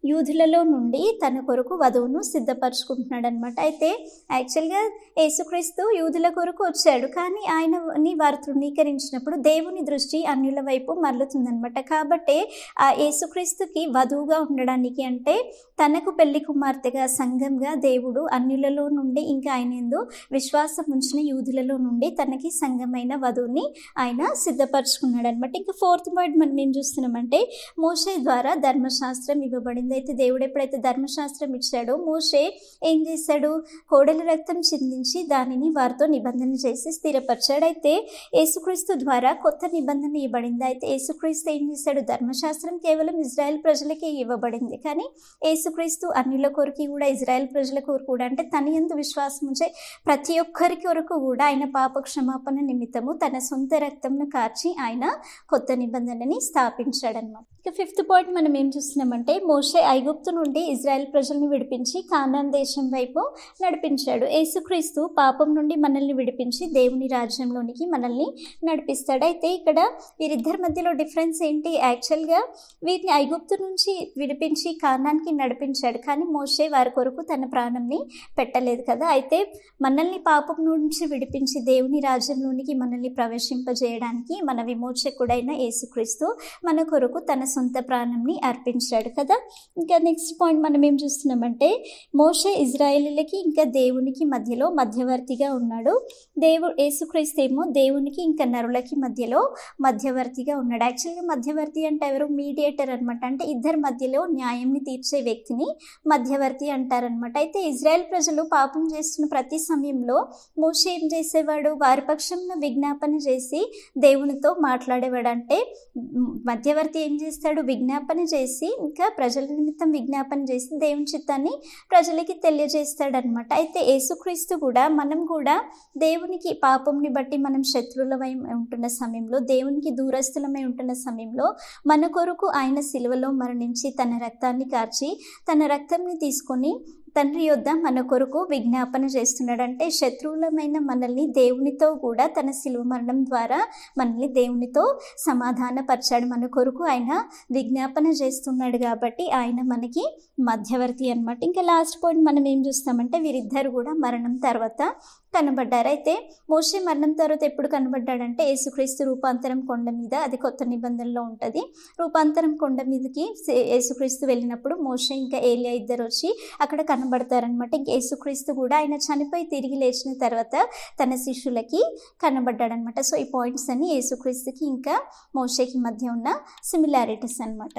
యూదులలో నుండి తన కొరకు వధువును సిద్ధపరచుకుంటున్నాడు అనమాట. అయితే యాక్చువల్గా యేసుక్రీస్తు యూదుల కొరకు వచ్చాడు, కానీ ఆయనని వారు తృణీకరించినప్పుడు దేవుని దృష్టి అన్యుల వైపు మరలుతుందనమాట. కాబట్టి ఆ యేసుక్రీస్తుకి వధువుగా ఉండడానికి, అంటే తనకు పెళ్లి కుమార్తెగా, సంఘంగా దేవుడు అన్యులలో నుండి ఇంకా ఆయన యందు విశ్వాసం ఉంచిన యూదులలో నుండి తనకి సంఘమైన వధువుని ఆయన సిద్ధపరచుకున్నాడు అనమాట. ఇంకా ఫోర్త్ పాయింట్ మనం ఏం చూస్తున్నామంటే మోషే ద్వారా ధర్మశాస్త్రం ఇవ్వబడింది. అయితే దేవుడు ఎప్పుడైతే ధర్మశాస్త్రం ఇచ్చాడో మోషే ఏం చేశాడు, కోడెల రక్తం చిందించి దానిని వారితో నిబంధన చేసి స్థిరపరిచాడు. అయితే యేసుక్రీస్తు ద్వారా కొత్త నిబంధన ఇవ్వబడింది. అయితే యేసుక్రీస్తు ఏం చేశాడు, ధర్మశాస్త్రం కేవలం ఇజ్రాయెల్ ప్రజలకే ఇవ్వబడింది, కానీ యేసుక్రీస్తు అన్యుల కొరకు కూడా, ఇజ్రాయెల్ ప్రజల కొరకు కూడా, అంటే తన యందు విశ్వాసం ఉంచే ప్రతి ఒక్కరి కొరకు కూడా ఆయన పాప క్షమాపణ నిమిత్తము తన సొంత రక్తంను కార్చి ఆయన కొత్త నిబంధనని స్థాపించాడనమాట. ఇక ఫిఫ్త్ పాయింట్ మనం ఏం చూస్తున్నామంటే మోషే ఐగుప్తు నుండి ఇజ్రాయెల్ ప్రజల్ని విడిపించి కానాన్ దేశం వైపు నడిపించాడు. యేసుక్రీస్తు పాపం నుండి మనల్ని విడిపించి దేవుని రాజ్యంలోనికి మనల్ని నడిపిస్తాడు. అయితే ఇక్కడ వీరిద్దరి మధ్యలో డిఫరెన్స్ ఏంటి, యాక్చువల్గా వీరిని ఐగుప్తు నుంచి విడిపించి కానాన్కి నడిపించాడు, కానీ మోషే వారి కొరకు తన ప్రాణంని పెట్టలేదు కదా. అయితే మనల్ని పాపం నుంచి విడిపించి దేవుని రాజ్యంలోనికి మనల్ని ప్రవేశింపజేయడానికి మన విమోచకుడైన యేసుక్రీస్తు మన కొరకు తన సొంత ప్రాణంని అర్పించాడు కదా. ఇంకా నెక్స్ట్ పాయింట్ మనం ఏం చూస్తున్నామంటే మోషే ఇజ్రాయేలీలకి ఇంకా దేవునికి మధ్యలో మధ్యవర్తిగా ఉన్నాడు. యేసుక్రీస్తు ఏమో దేవునికి ఇంకా నరులకి మధ్యలో మధ్యవర్తిగా ఉన్నాడు. యాక్చువల్గా మధ్యవర్తి అంటే ఎవరు, మీడియేటర్ అనమాట. అంటే ఇద్దరి మధ్యలో న్యాయంని తీర్చే వ్యక్తిని మధ్యవర్తి అంటారనమాట. అయితే ఇజ్రాయెల్ ప్రజలు పాపం చేస్తున్న ప్రతి సమయంలో మోషే ఏం చేసేవాడు, వారి పక్షంలో విజ్ఞాపన చేసి దేవునితో మాట్లాడేవాడు. అంటే మధ్యవర్తి ఏం చేస్తాడు, చేస్తాడు, విజ్ఞాపన చేసి ఇంకా ప్రజల నిమిత్తం విజ్ఞాపన చేసి దేవుని చిత్తాన్ని ప్రజలకి తెలియజేస్తాడనమాట. అయితే యేసుక్రీస్తు కూడా మనం కూడా దేవునికి పాపంని బట్టి మనం శత్రువులమై ఉంటున్న సమయంలో, దేవునికి దూరస్థులమై ఉంటున్న సమయంలో మన కొరకు ఆయన సిలువలో మరణించి తన రక్తాన్ని కార్చి తన రక్తంని తీసుకొని తండ్రి యొద్ద మన కొరకు విజ్ఞాపన చేస్తున్నాడు. అంటే శత్రువులమైన మనల్ని దేవునితో కూడా తన శిలువ మరణం ద్వారా మనల్ని దేవునితో సమాధానపరిచాడు. మన కొరకు ఆయన విజ్ఞాపన చేస్తున్నాడు కాబట్టి ఆయన మనకి మధ్యవర్తి అనమాట. ఇంకా లాస్ట్ పాయింట్ మనం ఏం చూస్తామంటే వీరిద్దరు కూడా మరణం తర్వాత కనబడ్డారు. అయితే మోషే మరణం తర్వాత ఎప్పుడు కనబడ్డాడంటే యేసుక్రీస్తు రూపాంతరం కొండ మీద, అది కొత్త నిబంధనలో ఉంటుంది. రూపాంతరం కొండ మీదకి యేసుక్రీస్తు వెళ్ళినప్పుడు మోషే ఇంకా ఏలియా ఇద్దరు వచ్చి అక్కడ కనబడతారనమాట. ఇంక యేసుక్రీస్తు కూడా ఆయన చనిపోయి తిరిగి లేచిన తర్వాత తన శిష్యులకి కనబడ్డాడనమాట. సో ఈ పాయింట్స్ అన్ని యేసుక్రీస్తుకి ఇంకా మోషేకి మధ్య ఉన్న సిమిలారిటీస్ అనమాట.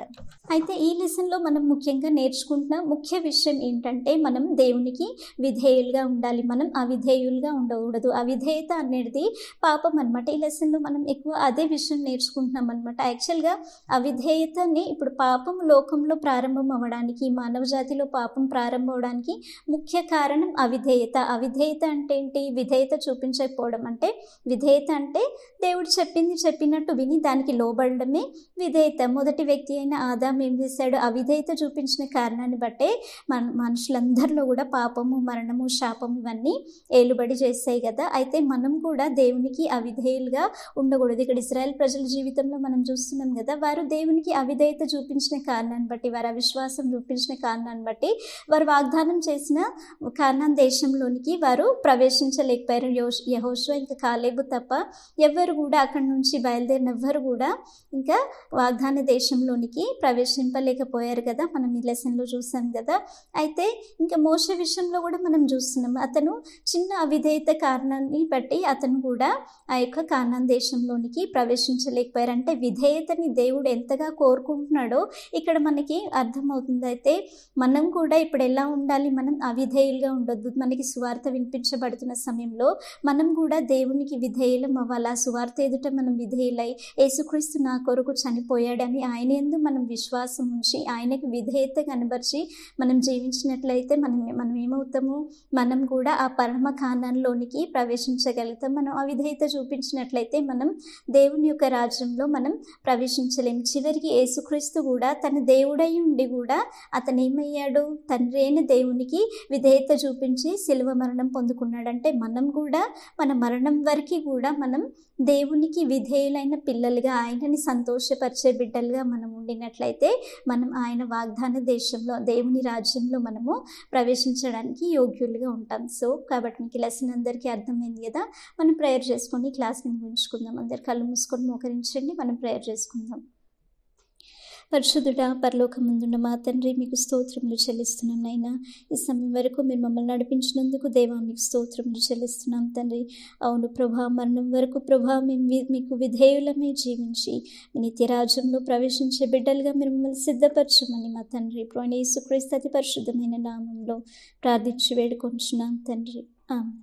అయితే ఈ లెసన్లో మనం ముఖ్యంగా నేర్చుకుంటున్న ముఖ్య విషయం ఏంటంటే మనం దేవునికి విధేయులుగా ఉండాలి, మనం అవిధేయులుగా ఉండకూడదు. అవిధేయత అనేది పాపం అనమాట. ఈ లెసన్లో మనం ఎక్కువ అదే విషయం నేర్చుకుంటున్నాం అనమాట. యాక్చువల్గా అవిధేయతని ఇప్పుడు పాపం లోకంలో ప్రారంభం అవ్వడానికి, మానవ జాతిలో పాపం ప్రారంభం అవడానికి ముఖ్య కారణం అవిధేయత. అవిధేయత అంటే ఏంటి? విధేయత చూపించకపోవడం. అంటే విధేయత అంటే దేవుడు చెప్పింది చెప్పినట్టు విని దానికి లోబడమే విధేయత. మొదటి వ్యక్తి అయిన ఆదాం ఏం చేశాడు? అవిధేయత చూపించిన కారణాన్ని బట్టే మనుషులందరిలో కూడా పాపము, మరణము, శాపము ఇవన్నీ ఏలుబడి చేస్తాయి కదా. అయితే మనం కూడా దేవునికి అవిధేయులుగా ఉండకూడదు. ఇక్కడ ఇశ్రాయేల్ ప్రజల జీవితంలో మనం చూస్తున్నాం కదా, వారు దేవునికి అవిధేయత చూపించిన కారణాన్ని బట్టి, వారు అవిశ్వాసం చూపించిన కారణాన్ని బట్టి వారు వాగ్దానం చేసిన కానాన్ దేశంలోనికి వారు ప్రవేశించలేకపోయారు. యెహోషువ ఇంకా కాలేబు తప్ప ఎవ్వరు కూడా అక్కడి నుంచి బయలుదేరిన ఎవ్వరు కూడా ఇంకా వాగ్దాన దేశంలోనికి ప్రవేశింపలేకపోయారు కదా. మనం ఈ లెసన్లో చూసాం కదా. అయితే ఇంకా మోషే విషయంలో కూడా మనం చూస్తున్నాం, అతను చిన్న అవిధేయత కారణాన్ని బట్టి అతను కూడా ఆ యొక్క కానాన్ దేశంలోనికి ప్రవేశించలేకపోయారు. అంటే విధేయతని దేవుడు ఎంతగా కోరుకుంటున్నాడో ఇక్కడ మనకి అర్థమవుతుంది. అయితే మనం కూడా ఇప్పుడు ఎలా ఉండాలి? మనం అవిధేయులుగా ఉండొద్దు. మనకి సువార్త వినిపించబడుతున్న సమయంలో మనం కూడా దేవునికి విధేయులం అవ్వాలి. ఆ సువార్త ఎదుట మనం విధేయులై యేసుక్రీస్తు నా కొరకు చనిపోయాడని ఆయన యందు మనం విశ్వాసం ఉంచి ఆయనకి విధేయత కనబరిచి మనం జీవించినట్లయితే మనం ఏమవుతాము? మనం కూడా ఆ పరమ కానాన్లోనికి ప్రవేశించగలుగుతాం. మనం అవిధేయత చూపించినట్లయితే మనం దేవుని యొక్క రాజ్యంలో మనం ప్రవేశించలేం. చివరికి యేసుక్రీస్తు కూడా తన దేవుడై ఉండి కూడా అతను ఏమయ్యాడు? తండ్రి అయిన దేవునికి విధేయత చూపించి శిలువ మరణం పొందుకున్నాడంటే మనం కూడా మన మరణం వరకు కూడా మనం దేవునికి విధేయులైన పిల్లలుగా, ఆయనని సంతోషపరిచే బిడ్డలుగా మనం ఉండినట్లయితే మనం ఆయన వాగ్దాన దేశంలో, దేవుని రాజ్యంలో మనము ప్రవేశించడానికి యోగ్యులుగా ఉంటాం. సో కాబట్టి మీకు లెసన్ అందరికీ అర్థమైంది కదా. మనం ప్రేయర్ చేసుకొని క్లాస్ని ముగించుకుందాం. అందరు కళ్ళు మూసుకొని మోకరించండి, మనం ప్రేయర్ చేసుకుందాం. పరిశుద్ధుడా, పరలోకమందున్న మా తండ్రి, మీకు స్తోత్రములు చెల్లిస్తున్నాం నైనా. ఈ సమయం వరకు మీరు మమ్మల్ని నడిపించినందుకు దేవా మీకు స్తోత్రములు చెల్లిస్తున్నాం తండ్రి. అవును ప్రభా, మరణం వరకు ప్రభా మేము మీకు విధేయులమే జీవించి మీ నిత్యరాజ్యంలో ప్రవేశించే బిడ్డలుగా మీరు మమ్మల్ని సిద్ధపరచమని మా తండ్రి ప్రభువైన యేసుక్రీస్తు అతి పరిశుద్ధమైన నామంలో ప్రార్థించి వేడుకొంచున్నాం తండ్రి. ఆమేన్.